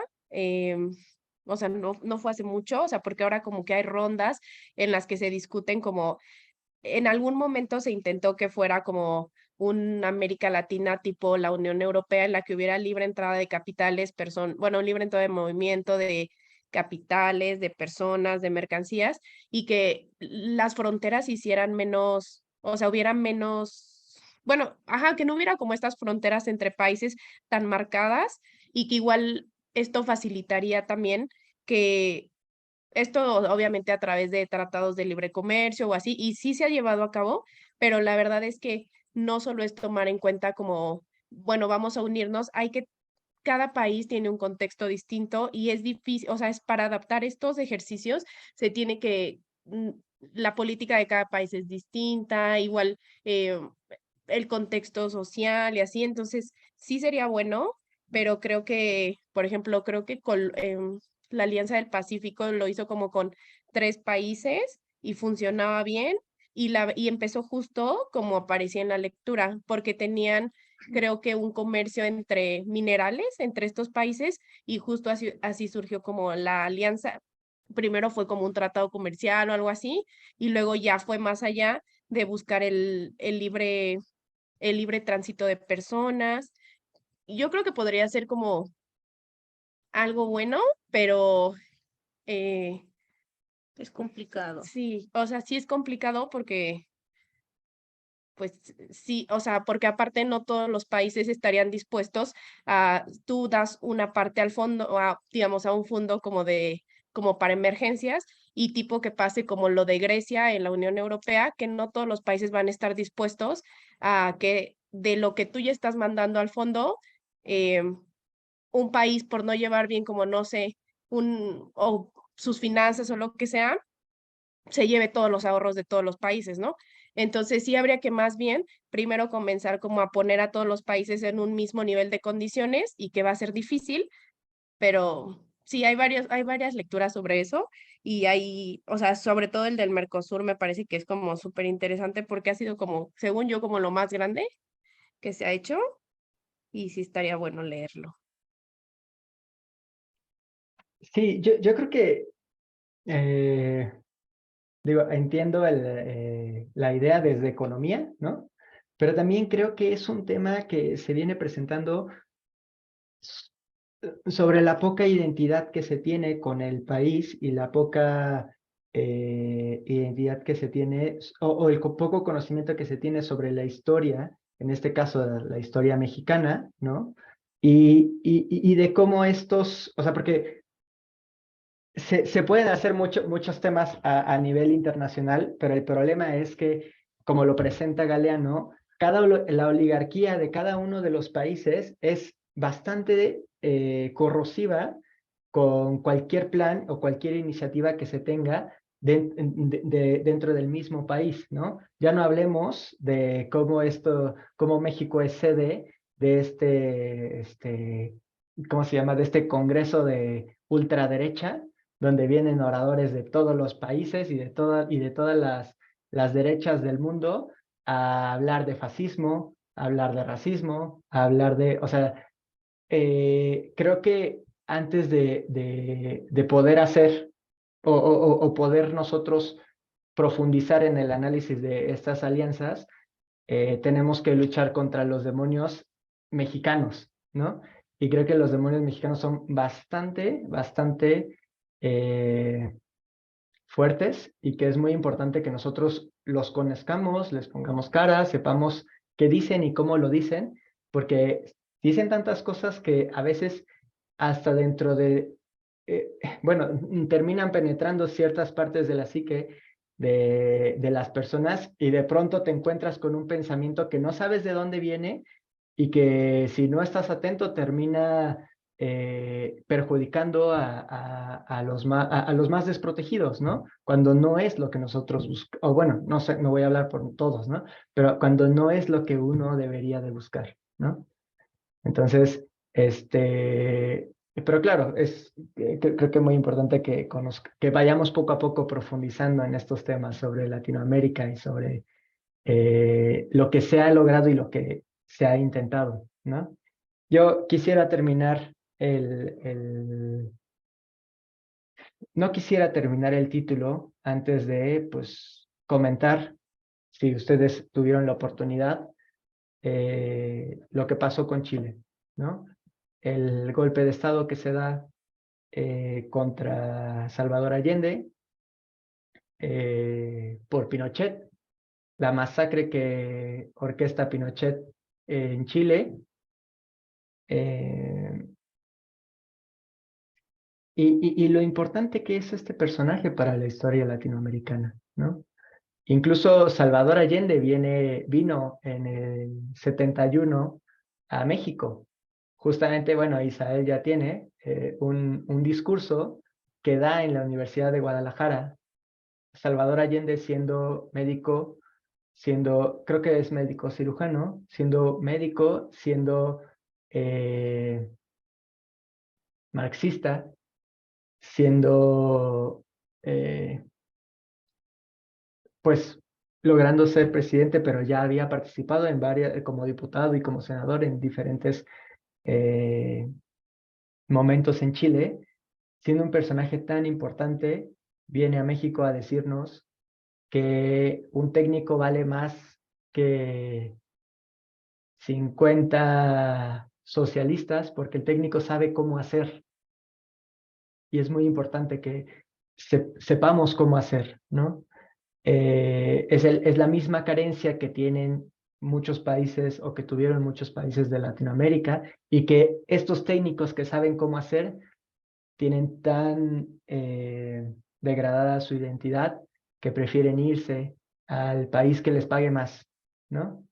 o sea, no fue hace mucho, o sea, porque ahora como que hay rondas en las que se discuten como, en algún momento se intentó que fuera como una América Latina tipo la Unión Europea en la que hubiera libre entrada de capitales, bueno, libre entrada de movimiento de capitales, de personas, de mercancías, y que las fronteras hicieran menos, o sea, hubiera menos, bueno, ajá, que no hubiera como estas fronteras entre países tan marcadas y que igual esto facilitaría también que esto obviamente a través de tratados de libre comercio o así, y sí se ha llevado a cabo, pero la verdad es que no solo es tomar en cuenta como, bueno, vamos a unirnos, cada país tiene un contexto distinto y es difícil, o sea, es para adaptar estos ejercicios, se tiene la política de cada país es distinta, igual el contexto social y así, entonces sí sería bueno, pero creo que, por ejemplo, creo que la Alianza del Pacífico lo hizo como con 3 países y funcionaba bien y empezó justo como aparecía en la lectura, porque tenían creo que un comercio entre minerales entre estos países y justo así surgió como la alianza. Primero fue como un tratado comercial o algo así y luego ya fue más allá de buscar el libre tránsito de personas. Y yo creo que podría ser como algo bueno, pero eh, Es complicado. sí, o sea, sí es complicado porque pues sí, o sea, porque aparte no todos los países estarían dispuestos tú das una parte al fondo, digamos, a un fondo como para emergencias y tipo que pase como lo de Grecia en la Unión Europea, que no todos los países van a estar dispuestos a que de lo que tú ya estás mandando al fondo, un país por no llevar bien como, no sé, o sus finanzas o lo que sea, se lleve todos los ahorros de todos los países, ¿no? Entonces sí habría que más bien primero comenzar como a poner a todos los países en un mismo nivel de condiciones y que va a ser difícil, pero sí hay varias lecturas sobre eso y hay, o sea, sobre todo el del Mercosur me parece que es como súper interesante porque ha sido como, según yo, como lo más grande que se ha hecho y sí estaría bueno leerlo. Sí, yo creo que, digo, entiendo la idea desde economía, ¿no? Pero también creo que es un tema que se viene presentando sobre la poca identidad que se tiene con el país y la poca identidad que se tiene, o el poco conocimiento que se tiene sobre la historia, en este caso la historia mexicana, ¿no? Y de cómo estos, o sea, porque se pueden hacer muchos temas a nivel internacional, pero el problema es que, como lo presenta Galeano, la oligarquía de cada uno de los países es bastante corrosiva con cualquier plan o cualquier iniciativa que se tenga dentro del mismo país, ¿no? Ya no hablemos de cómo México es sede de ¿cómo se llama? De este congreso de ultraderecha, donde vienen oradores de todos los países y de todas las derechas del mundo a hablar de fascismo, a hablar de racismo, a hablar de, o sea, creo que antes de poder hacer o poder nosotros profundizar en el análisis de estas alianzas, tenemos que luchar contra los demonios mexicanos, ¿no? Y creo que los demonios mexicanos son bastante eh, fuertes y que es muy importante que nosotros los conozcamos, les pongamos cara, sepamos qué dicen y cómo lo dicen, porque dicen tantas cosas que a veces hasta dentro de, bueno, terminan penetrando ciertas partes de la psique de las personas y de pronto te encuentras con un pensamiento que no sabes de dónde viene y que si no estás atento termina perjudicando a los más desprotegidos, ¿no? Cuando no es lo que nosotros buscamos, o bueno, no sé, no voy a hablar por todos, ¿no? Pero cuando no es lo que uno debería de buscar, ¿no? Entonces, pero claro, creo que es muy importante que vayamos poco a poco profundizando en estos temas sobre Latinoamérica y sobre lo que se ha logrado y lo que se ha intentado, ¿no? Yo quisiera terminar no quisiera terminar el título antes de, pues, comentar, si ustedes tuvieron la oportunidad, lo que pasó con Chile, ¿no? El golpe de Estado que se da contra Salvador Allende por Pinochet, la masacre que orquesta Pinochet en Chile, eh, y lo importante que es este personaje para la historia latinoamericana, ¿no? Incluso Salvador Allende vino en el 71 a México. Justamente, bueno, Isael ya tiene un discurso que da en la Universidad de Guadalajara. Salvador Allende siendo médico, creo que es médico cirujano, siendo eh, marxista, siendo pues logrando ser presidente, pero ya había participado en varias, como diputado y como senador en diferentes eh, momentos en Chile, siendo un personaje tan importante, viene a México a decirnos que un técnico vale más que 50 socialistas, porque el técnico sabe cómo hacer, y es muy importante que sepamos cómo hacer, ¿no? Es la misma carencia que tienen muchos países o que tuvieron muchos países de Latinoamérica y que estos técnicos que saben cómo hacer tienen tan degradada su identidad que prefieren irse al país que les pague más, ¿no?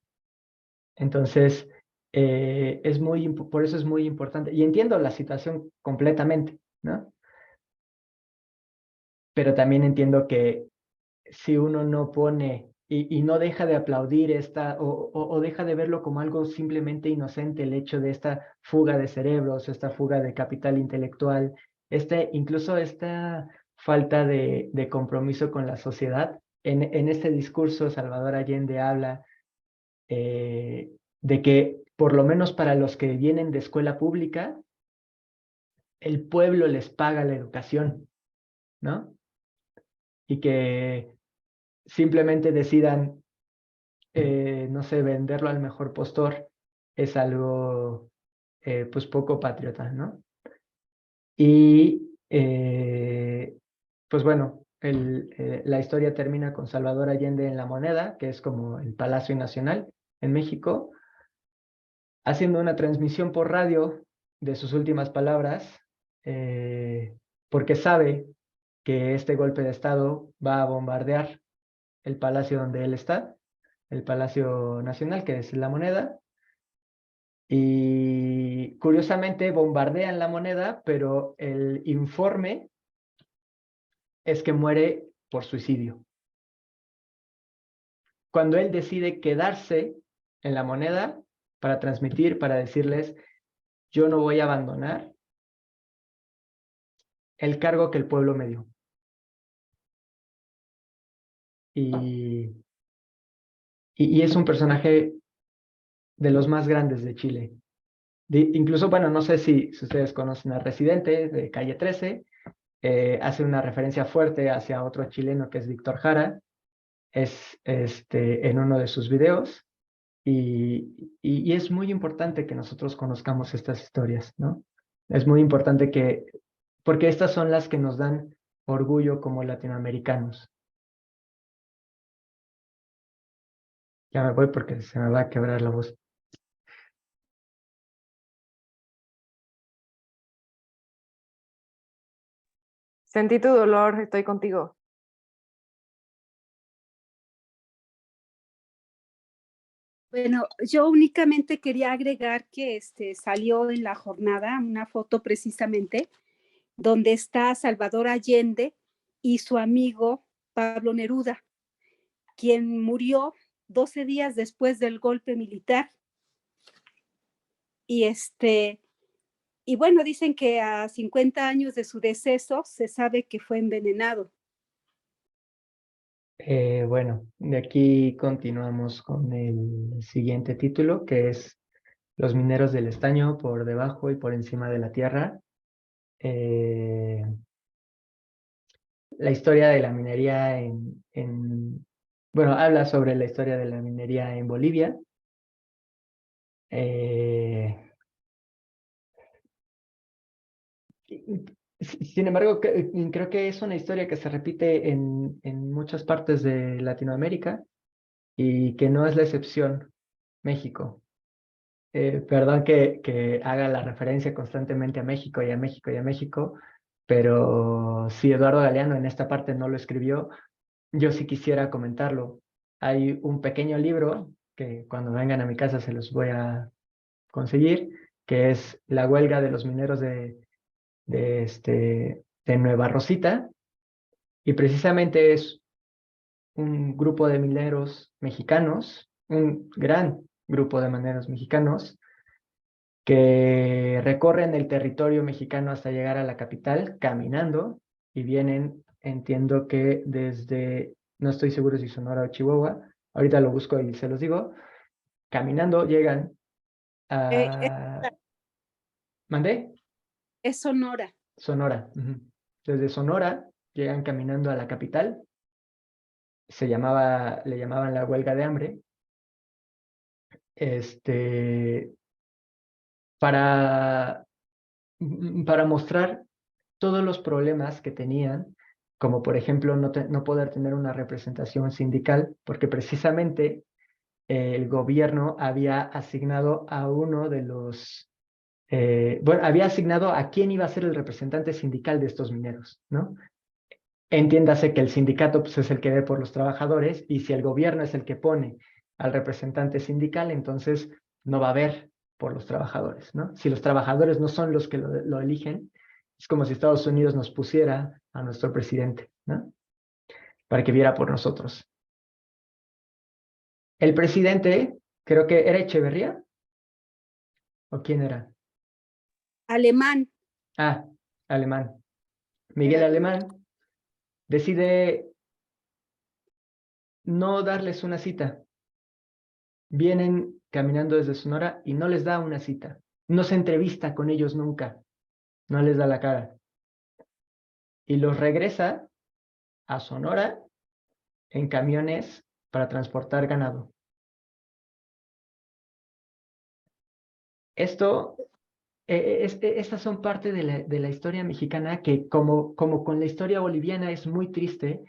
Entonces, por eso es muy importante. Y entiendo la situación completamente, ¿no? pero también entiendo que si uno no pone y no deja de aplaudir o deja de verlo como algo simplemente inocente, el hecho de esta fuga de cerebros, esta fuga de capital intelectual, incluso esta falta de compromiso con la sociedad. En este discurso, Salvador Allende habla de que, por lo menos para los que vienen de escuela pública, el pueblo les paga la educación, ¿no? Y que simplemente decidan, no sé, venderlo al mejor postor, es algo, pues, poco patriota, ¿no? Y, pues bueno, la historia termina con Salvador Allende en La Moneda, que es como el Palacio Nacional en México, haciendo una transmisión por radio de sus últimas palabras, porque sabe que este golpe de Estado va a bombardear el palacio donde él está, el Palacio Nacional, que es La Moneda, y curiosamente bombardean La Moneda, pero el informe es que muere por suicidio. Cuando él decide quedarse en La Moneda para transmitir, para decirles, yo no voy a abandonar el cargo que el pueblo me dio. Y es un personaje de los más grandes de Chile. Incluso, bueno, no sé si ustedes conocen a Residente de Calle 13, hace una referencia fuerte hacia otro chileno que es Víctor Jara, en uno de sus videos, y es muy importante que nosotros conozcamos estas historias, ¿no? Es muy importante porque estas son las que nos dan orgullo como latinoamericanos. Ya me voy porque se me va a quebrar la voz. Sentí tu dolor, estoy contigo. Bueno, yo únicamente quería agregar que salió en la jornada una foto precisamente donde está Salvador Allende y su amigo Pablo Neruda, quien murió 12 días después del golpe militar. Y bueno, dicen que a 50 años de su deceso se sabe que fue envenenado. Bueno, de aquí continuamos con el siguiente título, que es Los mineros del estaño por debajo y por encima de la tierra. La historia de la minería bueno, habla sobre la historia de la minería en Bolivia. Sin embargo, creo que es una historia que se repite en muchas partes de Latinoamérica y que no es la excepción México. Perdón que haga la referencia constantemente a México y a México y a México, pero si Eduardo Galeano en esta parte no lo escribió, yo sí quisiera comentarlo. Hay un pequeño libro que cuando vengan a mi casa se los voy a conseguir, que es La huelga de los mineros de Nueva Rosita, y precisamente es un grupo de mineros mexicanos, un gran grupo de mineros mexicanos, que recorren el territorio mexicano hasta llegar a la capital caminando y vienen, entiendo que desde, no estoy seguro si Sonora o Chihuahua, ahorita lo busco y se los digo, caminando llegan a... ¿Mandé? Es Sonora. Sonora. Desde Sonora llegan caminando a la capital, le llamaban la huelga de hambre, para mostrar todos los problemas que tenían, como por ejemplo no poder tener una representación sindical, porque precisamente el gobierno había asignado a uno de los, bueno, había asignado a quién iba a ser el representante sindical de estos mineros, ¿no? Entiéndase que el sindicato, pues, es el que ve por los trabajadores, y si el gobierno es el que pone al representante sindical, entonces no va a haber por los trabajadores, ¿no? Si los trabajadores no son los que lo eligen, es como si Estados Unidos nos pusiera a nuestro presidente, ¿no? Para que viera por nosotros. El presidente, creo que era Echeverría, ¿o quién era? Alemán. Ah, Alemán. Miguel Alemán decide no darles una cita. Vienen caminando desde Sonora y no les da una cita. No se entrevista con ellos nunca. No les da la cara. Y los regresa a Sonora en camiones para transportar ganado. Estas son parte de la historia mexicana que como con la historia boliviana es muy triste,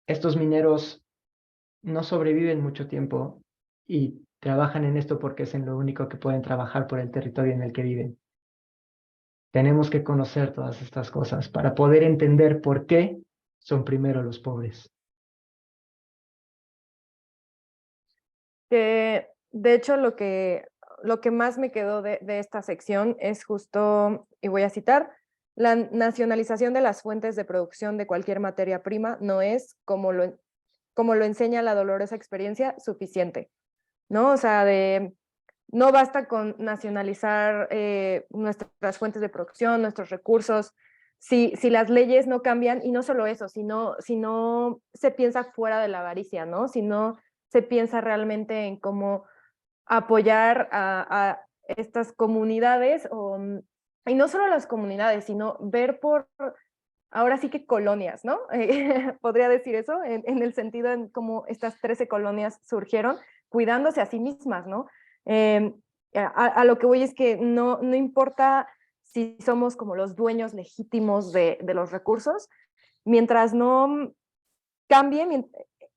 estos mineros no sobreviven mucho tiempo y trabajan en esto porque es en lo único que pueden trabajar por el territorio en el que viven. Tenemos que conocer todas estas cosas para poder entender por qué son primero los pobres. Que, de hecho, lo que más me quedó de esta sección es justo, y voy a citar, la nacionalización de las fuentes de producción de cualquier materia prima no es, como lo enseña la dolorosa experiencia, suficiente, ¿no? O sea, no basta con nacionalizar nuestras fuentes de producción, nuestros recursos, si las leyes no cambian, y no solo eso, si no se piensa fuera de la avaricia, ¿no? Si no se piensa realmente en cómo apoyar a estas comunidades, y no solo las comunidades, sino ver por, ahora sí que colonias, ¿no? Podría decir eso, en el sentido en cómo estas 13 colonias surgieron, cuidándose a sí mismas, ¿no? A lo que voy es que no importa si somos como los dueños legítimos de los recursos, mientras no cambien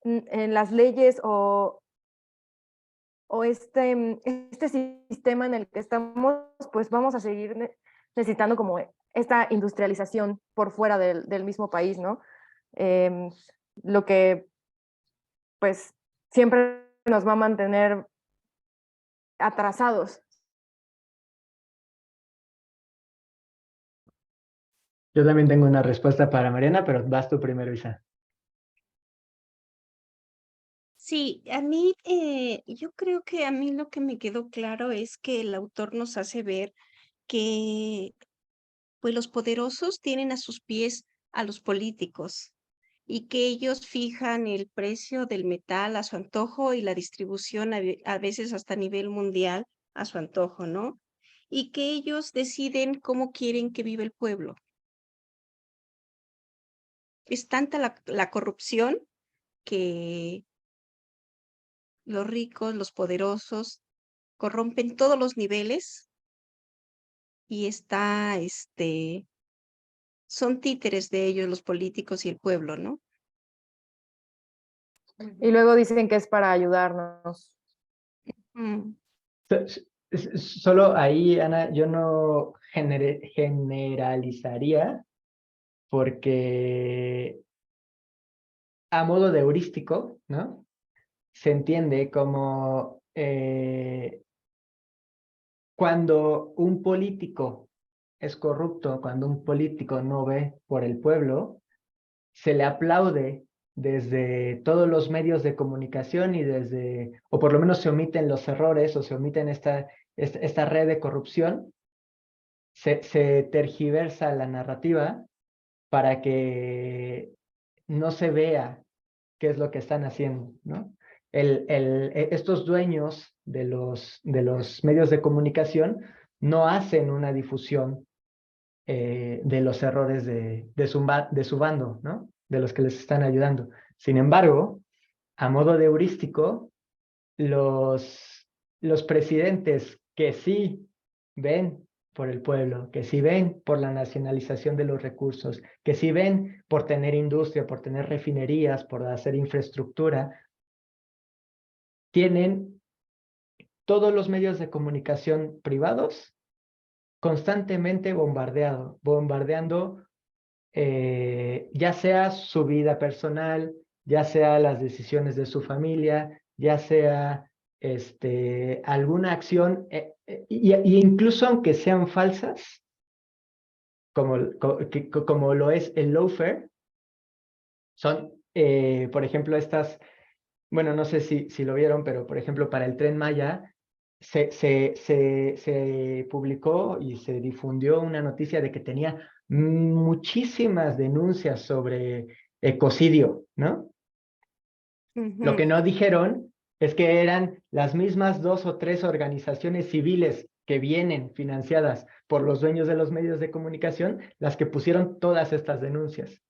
en las leyes o este sistema en el que estamos, pues vamos a seguir necesitando como esta industrialización por fuera del mismo país, ¿no? Lo que pues siempre nos va a mantener atrasados. Yo también tengo una respuesta para Mariana, pero vas tú primero, Isa. Sí, a mí, yo creo que a mí lo que me quedó claro es que el autor nos hace ver que pues los poderosos tienen a sus pies a los políticos y que ellos fijan el precio del metal a su antojo y la distribución a veces hasta a nivel mundial a su antojo, ¿no? Y que ellos deciden cómo quieren que viva el pueblo. Es tanta la corrupción que los ricos, los poderosos, corrompen todos los niveles y son títeres de ellos los políticos y el pueblo, ¿no? Y luego dicen que es para ayudarnos. Mm. Solo ahí, Ana, yo no generalizaría porque a modo de heurístico, ¿no? Se entiende como cuando un político es corrupto, cuando un político no ve por el pueblo, se le aplaude desde todos los medios de comunicación y o por lo menos se omiten los errores o se omiten esta red de corrupción, se tergiversa la narrativa para que no se vea qué es lo que están haciendo, ¿no? Estos dueños de los medios de comunicación no hacen una difusión de los errores de su bando, ¿no? De los que les están ayudando. Sin embargo, a modo de heurístico, los presidentes que sí ven por el pueblo, que sí ven por la nacionalización de los recursos, que sí ven por tener industria, por tener refinerías, por hacer infraestructura, tienen todos los medios de comunicación privados constantemente bombardeando ya sea su vida personal, ya sea las decisiones de su familia, ya sea alguna acción, y incluso aunque sean falsas, como lo es el lawfare, Son, por ejemplo, estas, bueno, no sé si lo vieron, pero por ejemplo, para el Tren Maya se publicó y se difundió una noticia de que tenía muchísimas denuncias sobre ecocidio, ¿no? Lo que no dijeron es que eran las mismas 2 o 3 organizaciones civiles que vienen financiadas por los dueños de los medios de comunicación las que pusieron todas estas denuncias.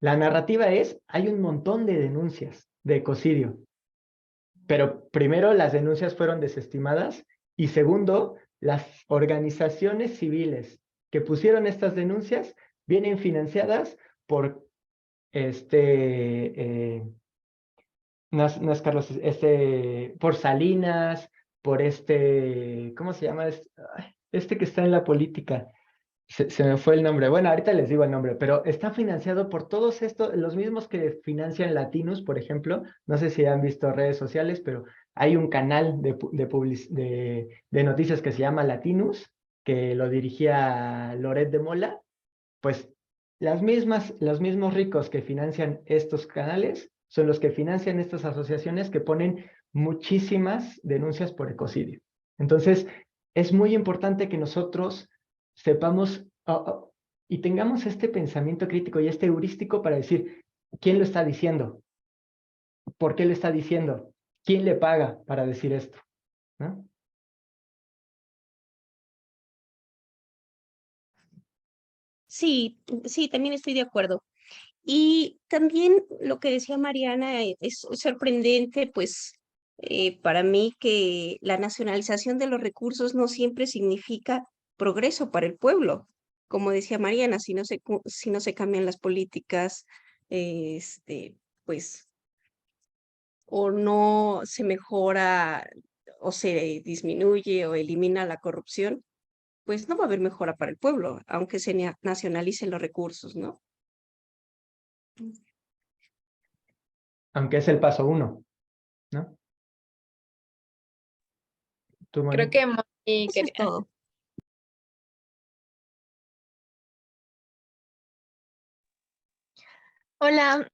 La narrativa es, hay un montón de denuncias de ecocidio, pero primero las denuncias fueron desestimadas y segundo, las organizaciones civiles que pusieron estas denuncias vienen financiadas por no es Carlos, por Salinas, por ¿cómo se llama? Este que está en la política. Se me fue el nombre. Bueno, ahorita les digo el nombre, pero está financiado por todos estos, los mismos que financian Latinus, por ejemplo. No sé si han visto redes sociales, pero hay un canal de noticias que se llama Latinus, que lo dirigía Loret de Mola. Pues los mismos ricos que financian estos canales son los que financian estas asociaciones que ponen muchísimas denuncias por ecocidio. Entonces, es muy importante que nosotros sepamos y tengamos este pensamiento crítico y este heurístico para decir, ¿quién lo está diciendo? ¿Por qué lo está diciendo? ¿Quién le paga para decir esto? ¿No? Sí, sí, también estoy de acuerdo. Y también lo que decía Mariana es sorprendente, pues para mí que la nacionalización de los recursos no siempre significa progreso para el pueblo. Como decía Mariana, si no se cambian las políticas, pues, o no se mejora o se disminuye o elimina la corrupción, pues no va a haber mejora para el pueblo, aunque se nacionalicen los recursos, ¿no? Aunque es el paso 1, ¿no? ¿Tú, Moni? Creo que Moni Eso es todo. Hola,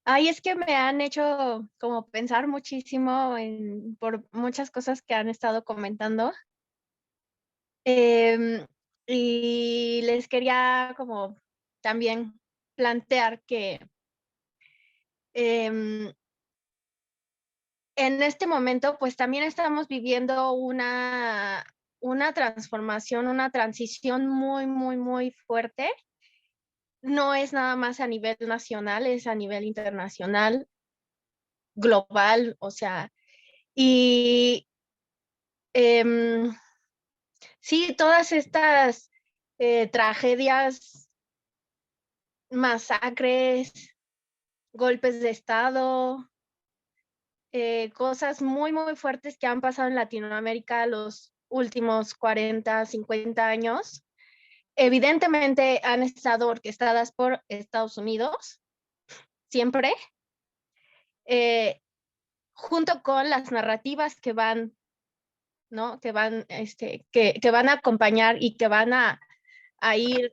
ay, es que me han hecho como pensar muchísimo por muchas cosas que han estado comentando. Y les quería como también plantear que em, en este momento pues también estamos viviendo una transformación, una transición muy, muy, muy fuerte. No es nada más a nivel nacional, es a nivel internacional, global, o sea, y sí, todas estas tragedias, masacres, golpes de Estado, cosas muy, muy fuertes que han pasado en Latinoamérica los últimos 40, 50 años, evidentemente han estado orquestadas por Estados Unidos, siempre, junto con las narrativas que van, ¿no? Que van, que van a acompañar y que van a ir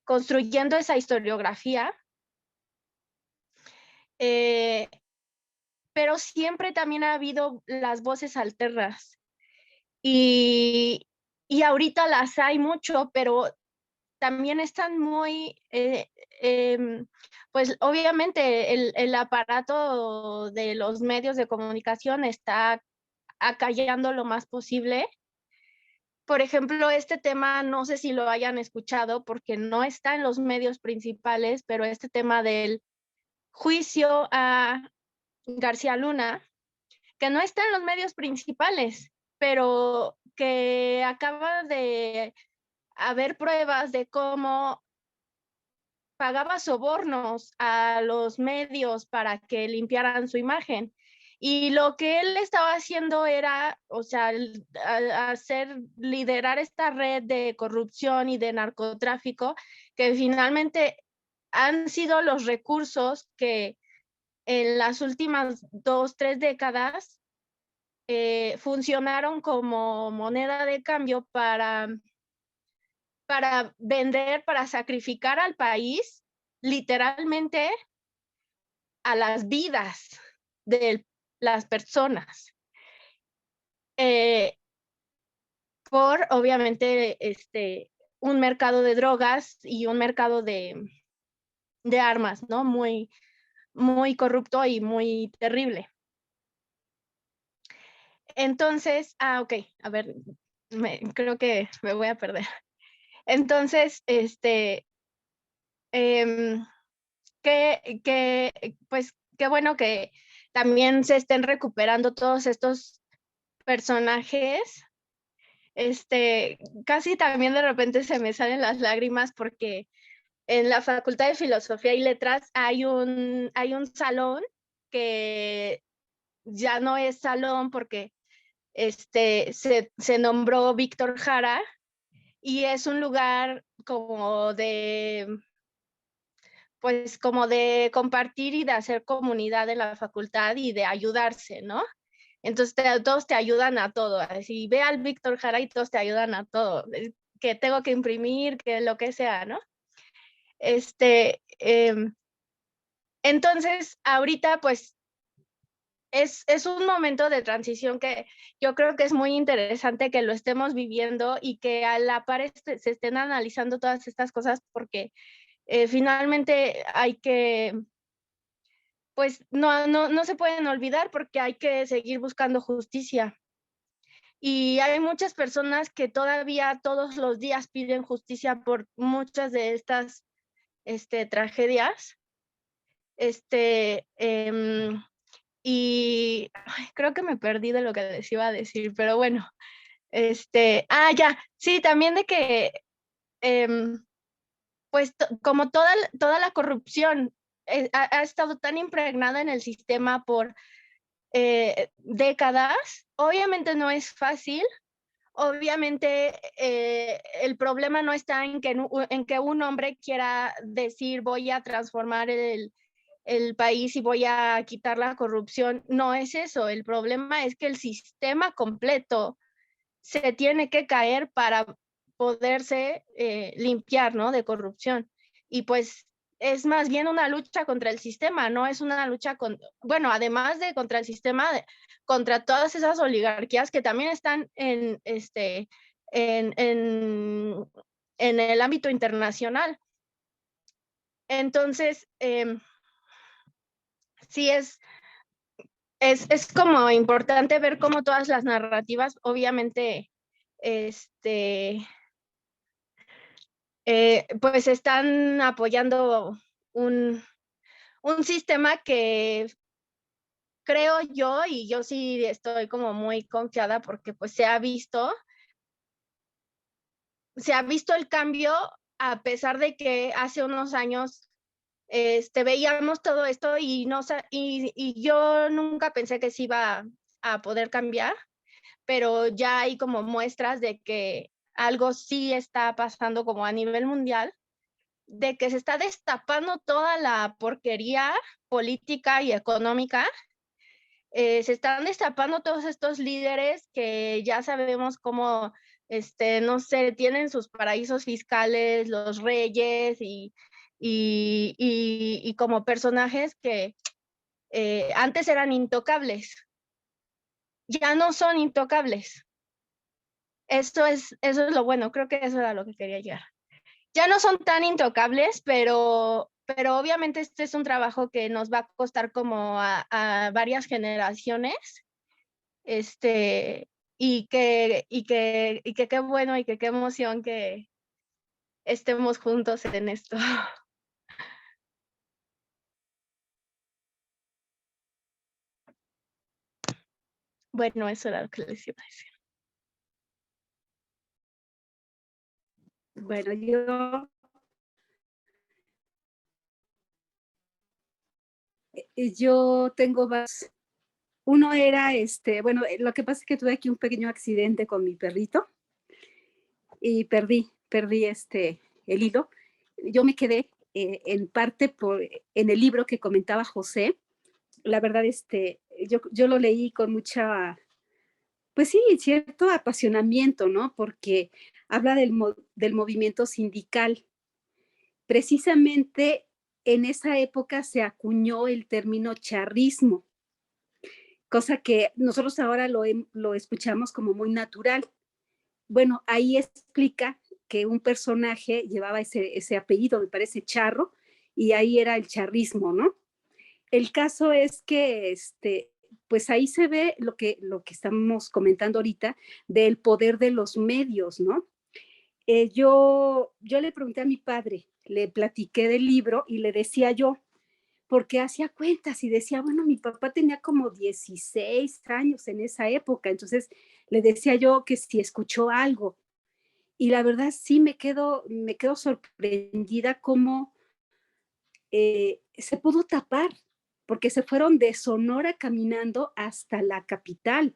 construyendo esa historiografía. Pero siempre también ha habido las voces alternas y ahorita las hay mucho, pero también están muy, pues obviamente el aparato de los medios de comunicación está acallando lo más posible. Por ejemplo, este tema, no sé si lo hayan escuchado porque no está en los medios principales, pero este tema del juicio a García Luna, que no está en los medios principales, pero que acaba de haber pruebas de cómo pagaba sobornos a los medios para que limpiaran su imagen. Y lo que él estaba haciendo era, o sea, liderar esta red de corrupción y de narcotráfico, que finalmente han sido los recursos que en las últimas 2, 3 décadas funcionaron como moneda de cambio para para vender, para sacrificar al país, literalmente a las vidas de las personas. Por, obviamente, un mercado de drogas y un mercado de armas, ¿no? Muy, muy corrupto y muy terrible. Entonces, ok, a ver, creo que me voy a perder. Entonces, pues, qué bueno que también se estén recuperando todos estos personajes. Casi también de repente se me salen las lágrimas porque en la Facultad de Filosofía y Letras hay un salón que ya no es salón porque se nombró Víctor Jara y es un lugar como de, pues como de compartir y de hacer comunidad en la facultad y de ayudarse, ¿no? Entonces todos te ayudan a todo, así ve al Víctor Jara y todos te ayudan a todo, que tengo que imprimir, que lo que sea, ¿no? Entonces ahorita pues es un momento de transición que yo creo que es muy interesante que lo estemos viviendo y que a la par se estén analizando todas estas cosas porque finalmente hay que, pues no se pueden olvidar porque hay que seguir buscando justicia. Y hay muchas personas que todavía todos los días piden justicia por muchas de estas tragedias. Y ay, creo que me perdí de lo que les iba a decir, pero bueno, ya, sí, también de que, pues como toda la corrupción ha estado tan impregnada en el sistema por décadas, obviamente no es fácil, obviamente el problema no está en que un hombre quiera decir voy a transformar el país y voy a quitar la corrupción. No es eso, el problema es que el sistema completo se tiene que caer para poderse limpiar, ¿no? De corrupción. Y pues es más bien una lucha contra el sistema, no es una lucha bueno, además de contra el sistema, contra todas esas oligarquías que también están en el ámbito internacional. Entonces, sí es como importante ver cómo todas las narrativas, obviamente, pues están apoyando un sistema que creo yo, y yo sí estoy como muy confiada porque pues se ha visto el cambio a pesar de que hace unos años veíamos todo esto y yo nunca pensé que se iba a poder cambiar, pero ya hay como muestras de que algo sí está pasando como a nivel mundial, de que se está destapando toda la porquería política y económica. Se están destapando todos estos líderes que ya sabemos cómo, no sé, tienen sus paraísos fiscales, los reyes y como personajes que antes eran intocables. Ya no son intocables. Eso es lo bueno, creo que eso era lo que quería llegar. Ya no son tan intocables, pero obviamente este es un trabajo que nos va a costar como a varias generaciones, y que qué bueno y que qué emoción que estemos juntos en esto. Bueno, eso era lo que les iba a decir. Bueno, yo tengo más. Uno era, bueno, lo que pasa es que tuve aquí un pequeño accidente con mi perrito y perdí el hilo. Yo me quedé en parte en el libro que comentaba José. La verdad, yo lo leí con mucha, pues sí, cierto apasionamiento, ¿no? Porque habla del movimiento sindical. Precisamente en esa época se acuñó el término charrismo, cosa que nosotros ahora lo escuchamos como muy natural. Bueno, ahí explica que un personaje llevaba ese apellido, me parece Charro, y ahí era el charrismo, ¿no? El caso es que, pues ahí se ve lo que estamos comentando ahorita del poder de los medios, ¿no? Yo le pregunté a mi padre, le platiqué del libro y le decía yo, porque hacía cuentas y decía, bueno, mi papá tenía como 16 años en esa época, entonces le decía yo que si escuchó algo. Y la verdad sí me quedo sorprendida cómo se pudo tapar, porque se fueron de Sonora caminando hasta la capital.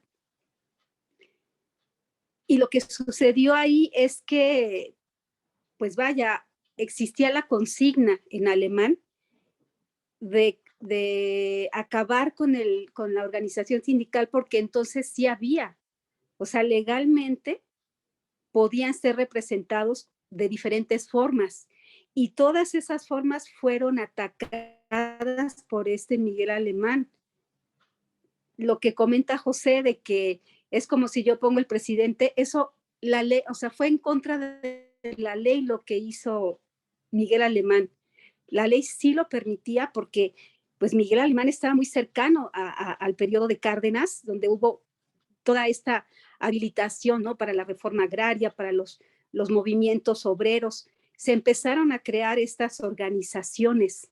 Y lo que sucedió ahí es que, pues vaya, existía la consigna en alemán de acabar con la organización sindical, porque entonces sí había, o sea, legalmente podían ser representados de diferentes formas. Y todas esas formas fueron atacadas por Miguel Alemán. Lo que comenta José de que es como si yo pongo el presidente, eso, la ley, o sea, fue en contra de la ley lo que hizo Miguel Alemán. La ley sí lo permitía porque pues Miguel Alemán estaba muy cercano al periodo de Cárdenas, donde hubo toda esta habilitación, ¿no? Para la reforma agraria, para los movimientos obreros. Se empezaron a crear estas organizaciones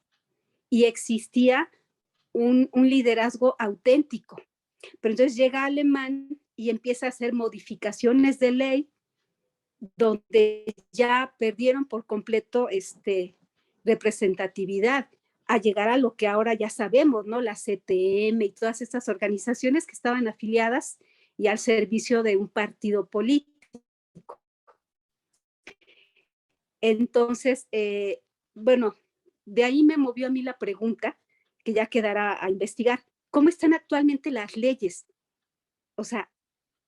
y existía un liderazgo auténtico. Pero entonces llega Alemán y empieza a hacer modificaciones de ley donde ya perdieron por completo representatividad, a llegar a lo que ahora ya sabemos, ¿no? La CTM y todas estas organizaciones que estaban afiliadas y al servicio de un partido político. Entonces, bueno, de ahí me movió a mí la pregunta, que ya quedará a investigar. ¿Cómo están actualmente las leyes? O sea,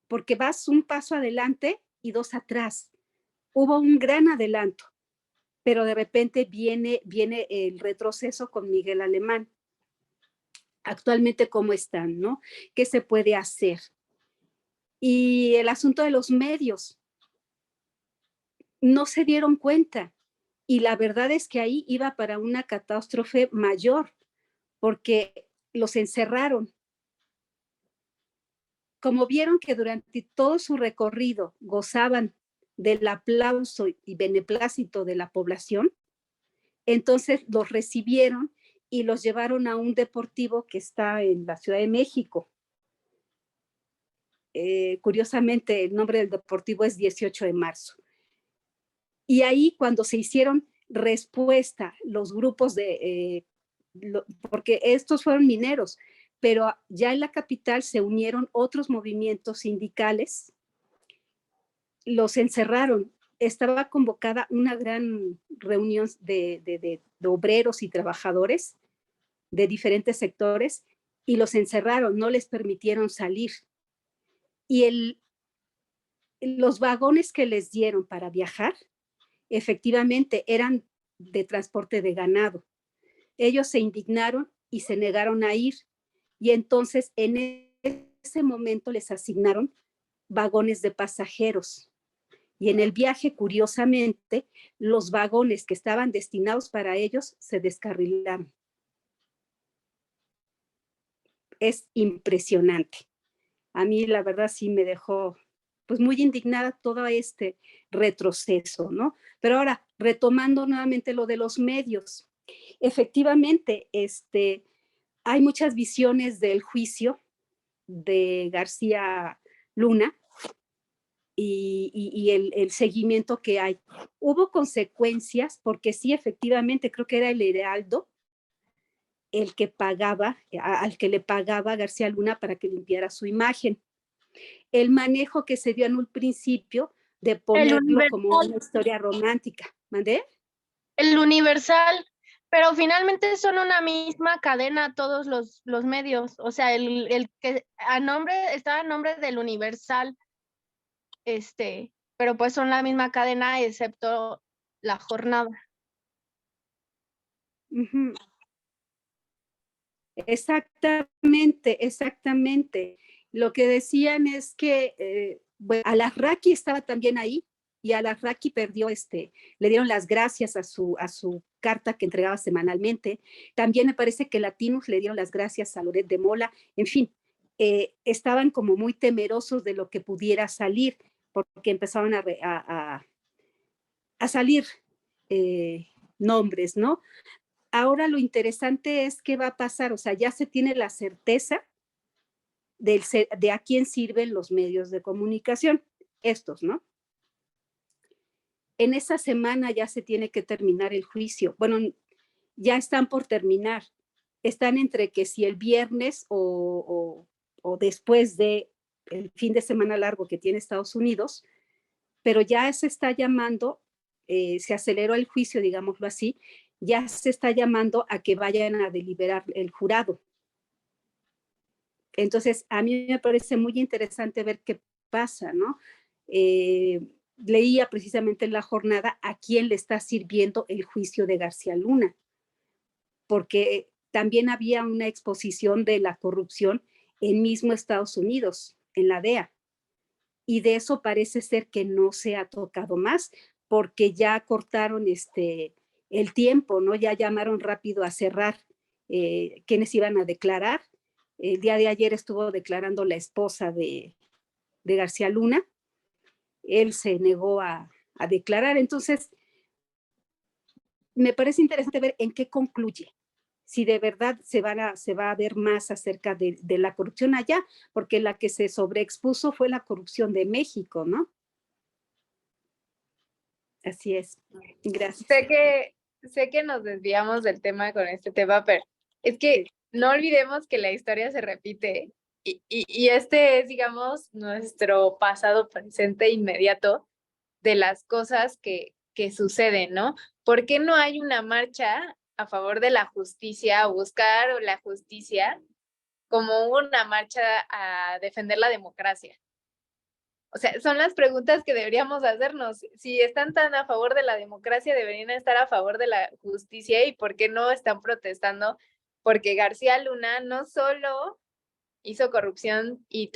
porque vas un paso adelante y dos atrás. Hubo un gran adelanto, pero de repente viene el retroceso con Miguel Alemán. Actualmente, ¿cómo están, no? ¿Qué se puede hacer? Y el asunto de los medios, no se dieron cuenta. Y la verdad es que ahí iba para una catástrofe mayor, porque los encerraron. Como vieron que durante todo su recorrido gozaban del aplauso y beneplácito de la población, entonces los recibieron y los llevaron a un deportivo que está en la Ciudad de México. Curiosamente, el nombre del deportivo es 18 de marzo. Y ahí cuando se hicieron respuesta los grupos porque estos fueron mineros, pero ya en la capital se unieron otros movimientos sindicales, los encerraron. Estaba convocada una gran reunión de obreros y trabajadores de diferentes sectores y los encerraron, no les permitieron salir. Y los vagones que les dieron para viajar, efectivamente eran de transporte de ganado. Ellos se indignaron y se negaron a ir. Y entonces en ese momento les asignaron vagones de pasajeros. Y en el viaje, curiosamente, los vagones que estaban destinados para ellos se descarrilaron. Es impresionante. A mí la verdad sí me dejó pues muy indignada todo este retroceso, ¿no? Pero ahora, retomando nuevamente lo de los medios, efectivamente, hay muchas visiones del juicio de García Luna y el seguimiento que hay. Hubo consecuencias porque sí, efectivamente, creo que era el Heraldo el que pagaba, al que le pagaba García Luna para que limpiara su imagen. El manejo que se dio en un principio de ponerlo como una historia romántica. ¿Mandé? El Universal, pero finalmente son una misma cadena todos los medios. O sea, el que estaba a nombre del Universal, pero pues son la misma cadena excepto la jornada. Ujú. Exactamente, exactamente. Lo que decían es que bueno, Al-Awraqui estaba también ahí y Al-Awraqui perdió, le dieron las gracias a su carta que entregaba semanalmente. También me parece que Latinus le dieron las gracias a Loret de Mola. En fin, estaban como muy temerosos de lo que pudiera salir porque empezaban a salir nombres, ¿no? Ahora lo interesante es qué va a pasar, o sea, ya se tiene la certeza de a quién sirven los medios de comunicación, estos, ¿no? En esa semana ya se tiene que terminar el juicio. Bueno, ya están por terminar. Están entre que si el viernes o después de el fin de semana largo que tiene Estados Unidos, pero ya se está llamando, se aceleró el juicio, digámoslo así, ya se está llamando a que vayan a deliberar el jurado. Entonces, a mí me parece muy interesante ver qué pasa, ¿no? Leía precisamente en la jornada a quién le está sirviendo el juicio de García Luna, porque también había una exposición de la corrupción en mismo Estados Unidos, en la DEA, y de eso parece ser que no se ha tocado más, porque ya cortaron el tiempo, ¿no? Ya llamaron rápido a cerrar quienes iban a declarar. El día de ayer estuvo declarando la esposa de García Luna. Él se negó a declarar. Entonces, me parece interesante ver en qué concluye. Si de verdad se va a ver más acerca de la corrupción allá, porque la que se sobreexpuso fue la corrupción de México, ¿no? Así es. Gracias. Sé que nos desviamos del tema con este tema, pero es que no olvidemos que la historia se repite y este es, digamos, nuestro pasado, presente e inmediato de las cosas que suceden, ¿no? ¿Por qué no hay una marcha a favor de la justicia o buscar la justicia como una marcha a defender la democracia? O sea, son las preguntas que deberíamos hacernos. Si están tan a favor de la democracia, deberían estar a favor de la justicia, y ¿por qué no están protestando? Porque García Luna no solo hizo corrupción y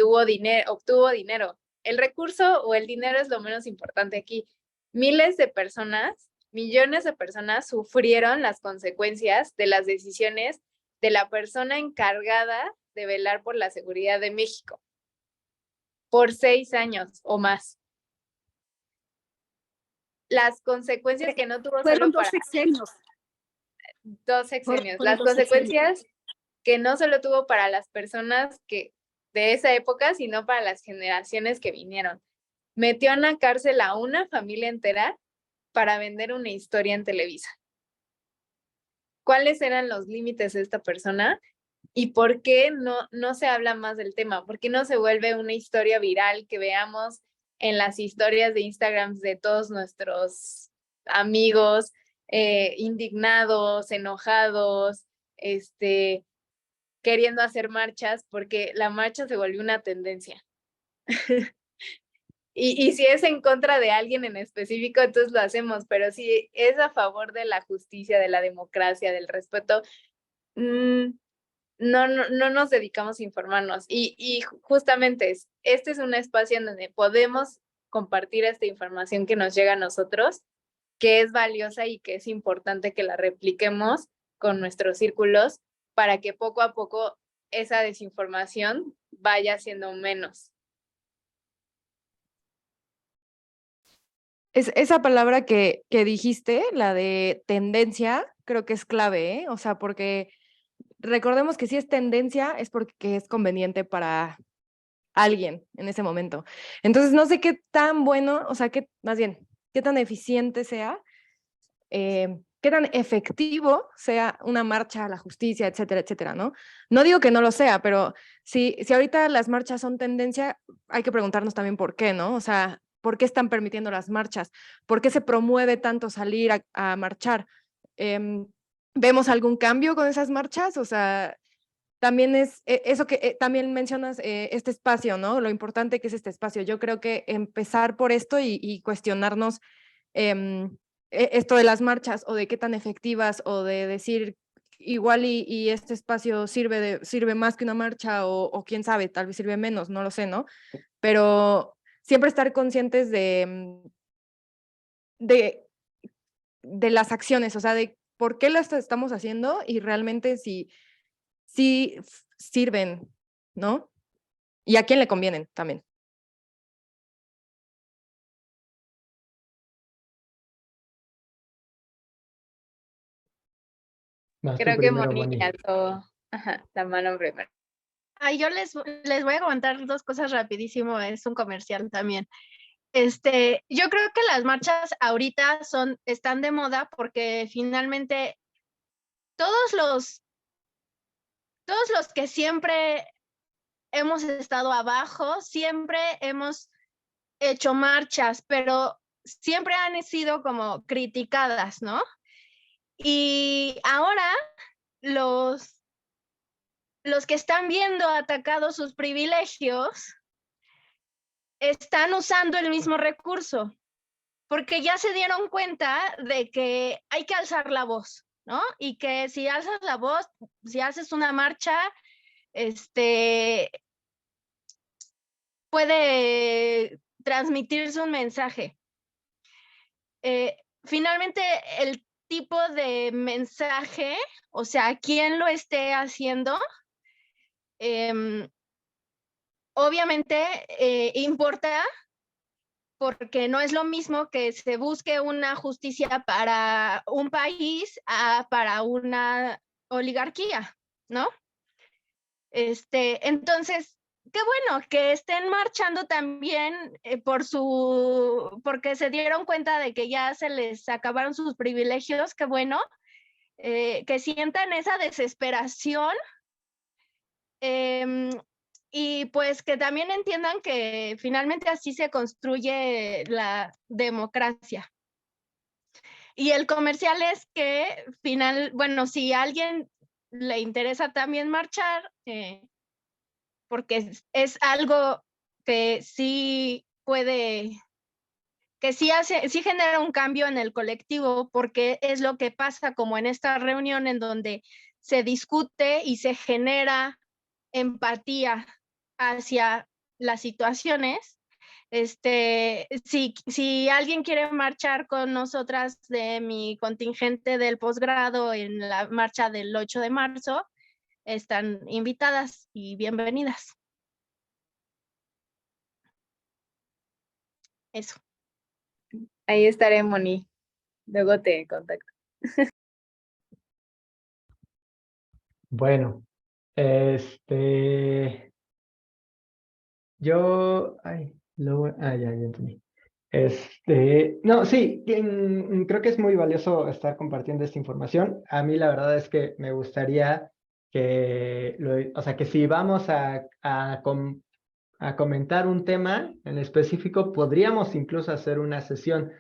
obtuvo dinero. El recurso o el dinero es lo menos importante aquí. Miles de personas, millones de personas sufrieron las consecuencias de las decisiones de la persona encargada de velar por la seguridad de México por 6 años o más. Las consecuencias que no tuvo Fueron solo para... 2 sexenios. 2 sexenios. Fueron Las 2 consecuencias sexenios. que no solo tuvo para las personas que de esa época, sino para las generaciones que vinieron. Metió en la cárcel a una familia entera para vender una historia en Televisa. ¿Cuáles eran los límites de esta persona? ¿Y por qué no se habla más del tema? ¿Por qué no se vuelve una historia viral que veamos en las historias de Instagram de todos nuestros amigos indignados, enojados, queriendo hacer marchas? Porque la marcha se volvió una tendencia. Y si es en contra de alguien en específico, entonces lo hacemos, pero si es a favor de la justicia, de la democracia, del respeto, no nos dedicamos a informarnos. Y justamente este es un espacio en donde podemos compartir esta información que nos llega a nosotros, que es valiosa y que es importante que la repliquemos con nuestros círculos para que poco a poco esa desinformación vaya siendo menos. Esa palabra que dijiste, la de tendencia, creo que es clave, ¿eh? O sea, porque recordemos que si es tendencia es porque es conveniente para alguien en ese momento. Entonces, no sé qué tan bueno, o sea, más bien, qué tan eficiente sea, qué tan efectivo sea una marcha a la justicia, etcétera, etcétera, ¿no? No digo que no lo sea, pero si ahorita las marchas son tendencia, hay que preguntarnos también por qué, ¿no? O sea, ¿por qué están permitiendo las marchas? ¿Por qué se promueve tanto salir a marchar? ¿Vemos algún cambio con esas marchas? O sea, también es eso que también mencionas, este espacio, ¿no? Lo importante que es este espacio. Yo creo que empezar por esto y cuestionarnos esto de las marchas o de qué tan efectivas o de decir igual y este espacio sirve más que una marcha o quién sabe, tal vez sirve menos, no lo sé, ¿no? Pero siempre estar conscientes de las acciones, o sea, de por qué las estamos haciendo y realmente si sirven, ¿no? Y a quién le convienen también. Vas tú Creo que primero, Moni Moni. alzó la mano primero. Ay, yo les voy a comentar 2 cosas rapidísimo, es un comercial también. Yo creo que las marchas ahorita están de moda porque finalmente todos los que siempre hemos estado abajo, siempre hemos hecho marchas, pero siempre han sido como criticadas, ¿no? Y ahora los que están viendo atacados sus privilegios están usando el mismo recurso, porque ya se dieron cuenta de que hay que alzar la voz, ¿no? Y que si alzas la voz, si haces una marcha, puede transmitirse un mensaje. Finalmente, el tipo de mensaje, o sea, quién lo esté haciendo, obviamente importa, porque no es lo mismo que se busque una justicia para un país para una oligarquía, ¿no? Entonces, qué bueno que estén marchando también porque se dieron cuenta de que ya se les acabaron sus privilegios, qué bueno, que sientan esa desesperación, y pues que también entiendan que finalmente así se construye la democracia. Y el comercial es que bueno, si a alguien le interesa también marchar, porque es algo que sí sí genera un cambio en el colectivo, porque es lo que pasa como en esta reunión en donde se discute y se genera empatía hacia las situaciones. Si alguien quiere marchar con nosotras de mi contingente del posgrado en la marcha del 8 de marzo, están invitadas y bienvenidas. Eso. Ahí estaré, Moni. Luego te contacto. Bueno, yo, ya entendí. No, sí, creo que es muy valioso estar compartiendo esta información. A mí la verdad es que me gustaría que, o sea, que si vamos a comentar un tema en específico, podríamos incluso hacer una sesión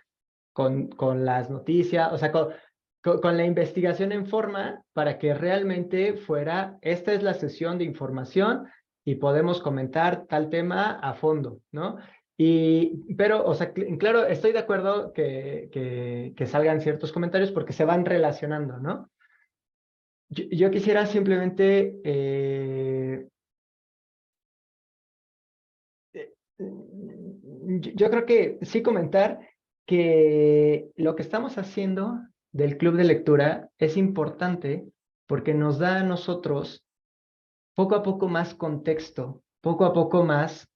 con las noticias, o sea, con la investigación en forma para que realmente fuera, esta es la sesión de información y podemos comentar tal tema a fondo, ¿no? Pero, o sea, claro, estoy de acuerdo que salgan ciertos comentarios porque se van relacionando, ¿no? Yo quisiera simplemente yo creo que sí comentar que lo que estamos haciendo del club de lectura es importante porque nos da a nosotros poco a poco más contexto, poco a poco más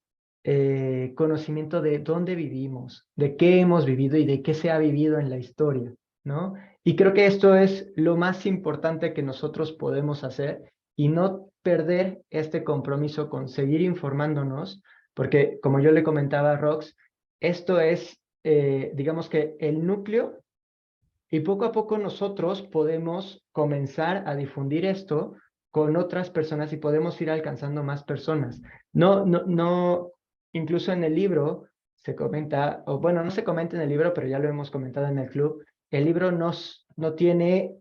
conocimiento de dónde vivimos, de qué hemos vivido y de qué se ha vivido en la historia, ¿no? Y creo que esto es lo más importante que nosotros podemos hacer y no perder este compromiso con seguir informándonos, porque como yo le comentaba a Rox, esto es, digamos que el núcleo y poco a poco nosotros podemos comenzar a difundir esto con otras personas y podemos ir alcanzando más personas. No, incluso en el libro se comenta, o bueno, no se comenta en el libro, pero ya lo hemos comentado en el club, el libro no tiene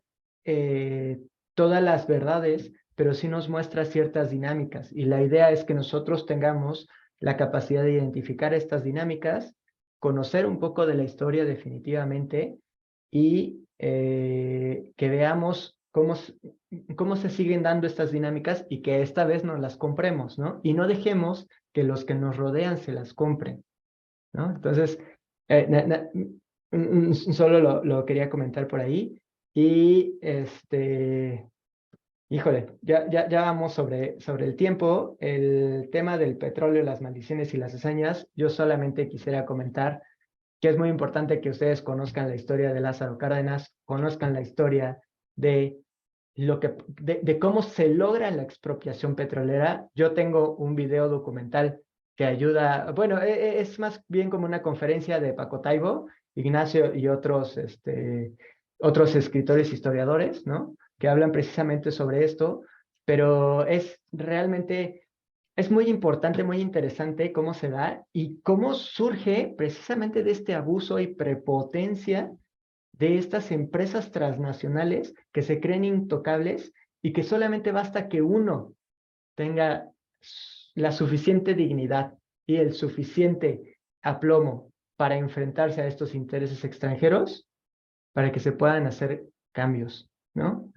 todas las verdades pero sí nos muestra ciertas dinámicas. Y la idea es que nosotros tengamos la capacidad de identificar estas dinámicas, conocer un poco de la historia definitivamente y que veamos cómo se siguen dando estas dinámicas y que esta vez nos las compremos, ¿no? Y no dejemos que los que nos rodean se las compren, ¿no? Entonces, solo lo quería comentar por ahí. Y híjole, ya vamos sobre el tiempo. El tema del petróleo, las maldiciones y las hazañas, yo solamente quisiera comentar que es muy importante que ustedes conozcan la historia de Lázaro Cárdenas, conozcan la historia de de cómo se logra la expropiación petrolera. Yo tengo un video documental que ayuda, bueno, es más bien como una conferencia de Paco Taibo, Ignacio y otros escritores historiadores, ¿no? Que hablan precisamente sobre esto, pero es realmente, es muy importante, muy interesante cómo se da y cómo surge precisamente de este abuso y prepotencia de estas empresas transnacionales que se creen intocables y que solamente basta que uno tenga la suficiente dignidad y el suficiente aplomo para enfrentarse a estos intereses extranjeros para que se puedan hacer cambios, ¿no?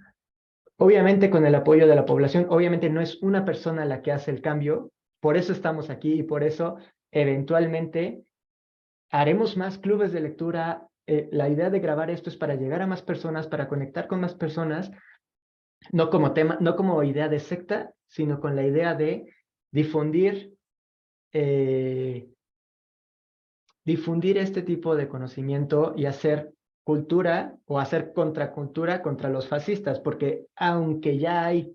Obviamente con el apoyo de la población, obviamente no es una persona la que hace el cambio, por eso estamos aquí y por eso eventualmente haremos más clubes de lectura. La idea de grabar esto es para llegar a más personas, para conectar con más personas, no como tema, no como idea de secta, sino con la idea de difundir este tipo de conocimiento y hacer cultura o hacer contracultura contra los fascistas, porque aunque ya hay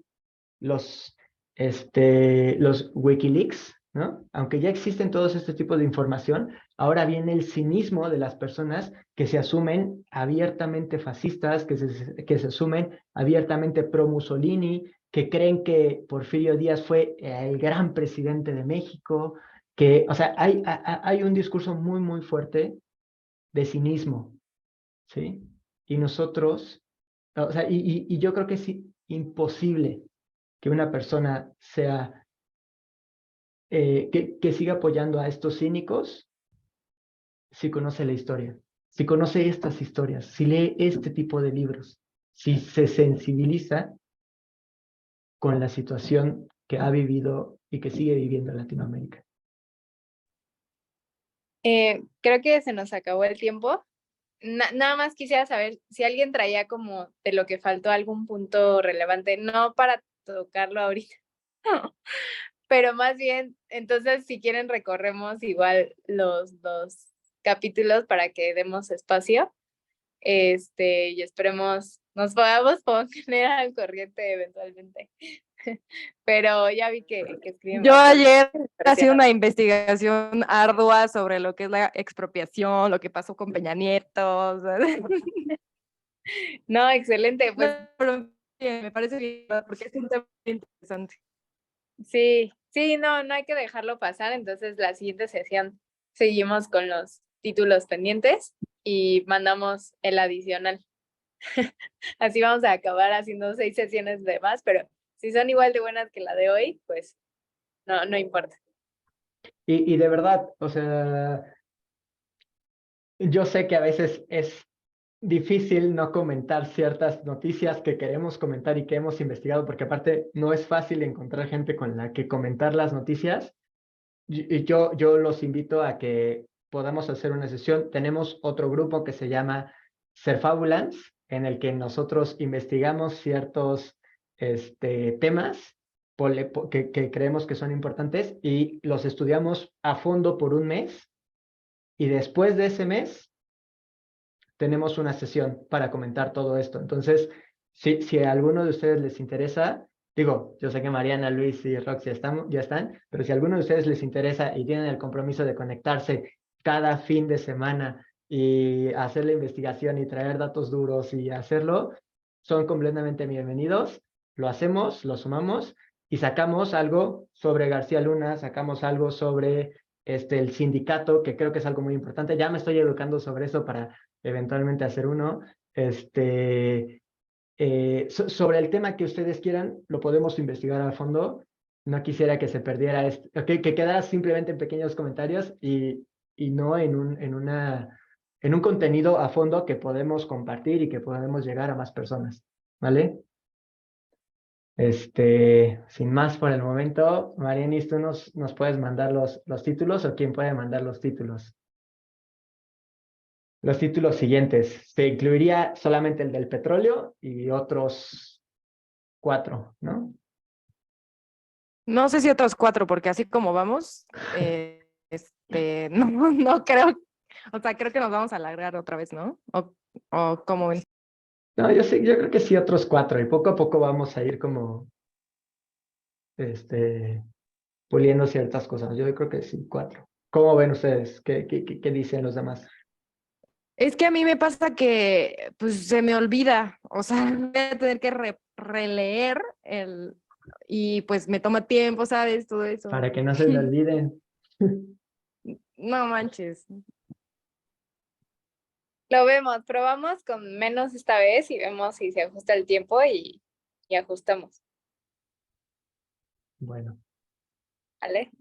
los Wikileaks, ¿no? Aunque ya existen todos este tipo de información, ahora viene el cinismo de las personas que se asumen abiertamente fascistas, que se asumen abiertamente pro Mussolini, que creen que Porfirio Díaz fue el gran presidente de México, que, o sea, hay un discurso muy, muy fuerte de cinismo, ¿sí? Y nosotros, o sea, y yo creo que es imposible que una persona sea, que siga apoyando a estos cínicos si conoce la historia, si conoce estas historias, si lee este tipo de libros, si se sensibiliza con la situación que ha vivido y que sigue viviendo Latinoamérica. Creo que se nos acabó el tiempo. Nada más quisiera saber si alguien traía como de lo que faltó algún punto relevante, no para tocarlo ahorita, pero más bien, entonces si quieren recorremos igual los dos capítulos para que demos espacio, y esperemos nos podamos poner al corriente eventualmente. Pero ya vi que escriben Yo bastante. ayer hacía una investigación ardua sobre lo que es la expropiación, lo que pasó con Peña Nieto. No, excelente, pues Pero me parece bien, porque es un tema muy interesante. sí, no hay que dejarlo pasar. Entonces, la siguiente sesión seguimos con los títulos pendientes y mandamos el adicional. Así vamos a acabar haciendo 6 sesiones de más, pero si son igual de buenas que la de hoy, pues no importa. Y de verdad, o sea, yo sé que a veces es difícil no comentar ciertas noticias que queremos comentar y que hemos investigado, porque aparte no es fácil encontrar gente con la que comentar las noticias. Y yo los invito a que podamos hacer una sesión. Tenemos otro grupo que se llama Serfabulance, en el que nosotros investigamos ciertos temas que creemos que son importantes y los estudiamos a fondo por un mes. Y después de ese mes tenemos una sesión para comentar todo esto. Entonces, si a alguno de ustedes les interesa, digo, yo sé que Mariana, Luis y Rox ya están, pero si a alguno de ustedes les interesa y tienen el compromiso de conectarse cada fin de semana y hacer la investigación y traer datos duros y hacerlo, son completamente bienvenidos. Lo hacemos, lo sumamos y sacamos algo sobre García Luna, sacamos algo sobre el sindicato, que creo que es algo muy importante. Ya me estoy educando sobre eso para eventualmente hacer uno. sobre el tema que ustedes quieran, lo podemos investigar a fondo. No quisiera que se perdiera esto, que quedara simplemente en pequeños comentarios y no en un contenido a fondo que podemos compartir y que podemos llegar a más personas, ¿vale? Sin más por el momento, Marianis, ¿tú nos puedes mandar los títulos o quién puede mandar los títulos? Los títulos siguientes. Se incluiría solamente el del petróleo y otros 4, ¿no? No sé si otros 4, porque así como vamos, no creo, o sea, creo que nos vamos a alargar otra vez, ¿no? O ¿cómo ven? No, yo creo que sí otros 4 y poco a poco vamos a ir como, puliendo ciertas cosas. Yo creo que sí, 4. ¿Cómo ven ustedes? ¿Qué dicen los demás? Es que a mí me pasa que pues se me olvida, o sea, voy a tener que releer y pues me toma tiempo, ¿sabes? Todo eso. Para que no se me olviden. No manches. Lo vemos, probamos con menos esta vez y vemos si se ajusta el tiempo y ajustamos. Bueno. ¿Vale?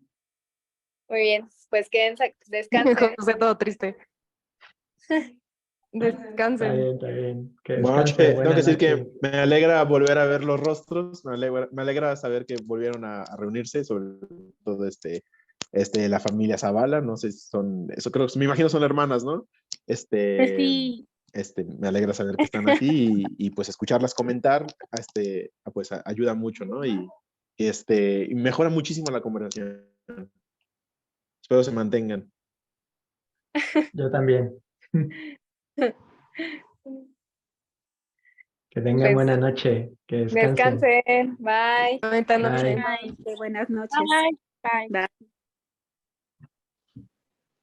Muy bien, pues descansen. José todo triste. Descansen. Está bien. Que Buenas noches. descanse. Tengo que decir que noche. me alegra volver a ver los rostros, me alegra saber que volvieron a reunirse, sobre todo la familia Zavala, no sé si son, eso creo, me imagino son hermanas, ¿no? Sí. Me alegra saber que están aquí y pues escucharlas comentar, pues ayuda mucho, ¿no? Y mejora muchísimo la conversación. Espero se mantengan. Yo también. Que tengan Pues, buena noche. Que descansen. descansen. Bye. Buenas noches. Bye. Buenas noches. Bye. Bye. Bye.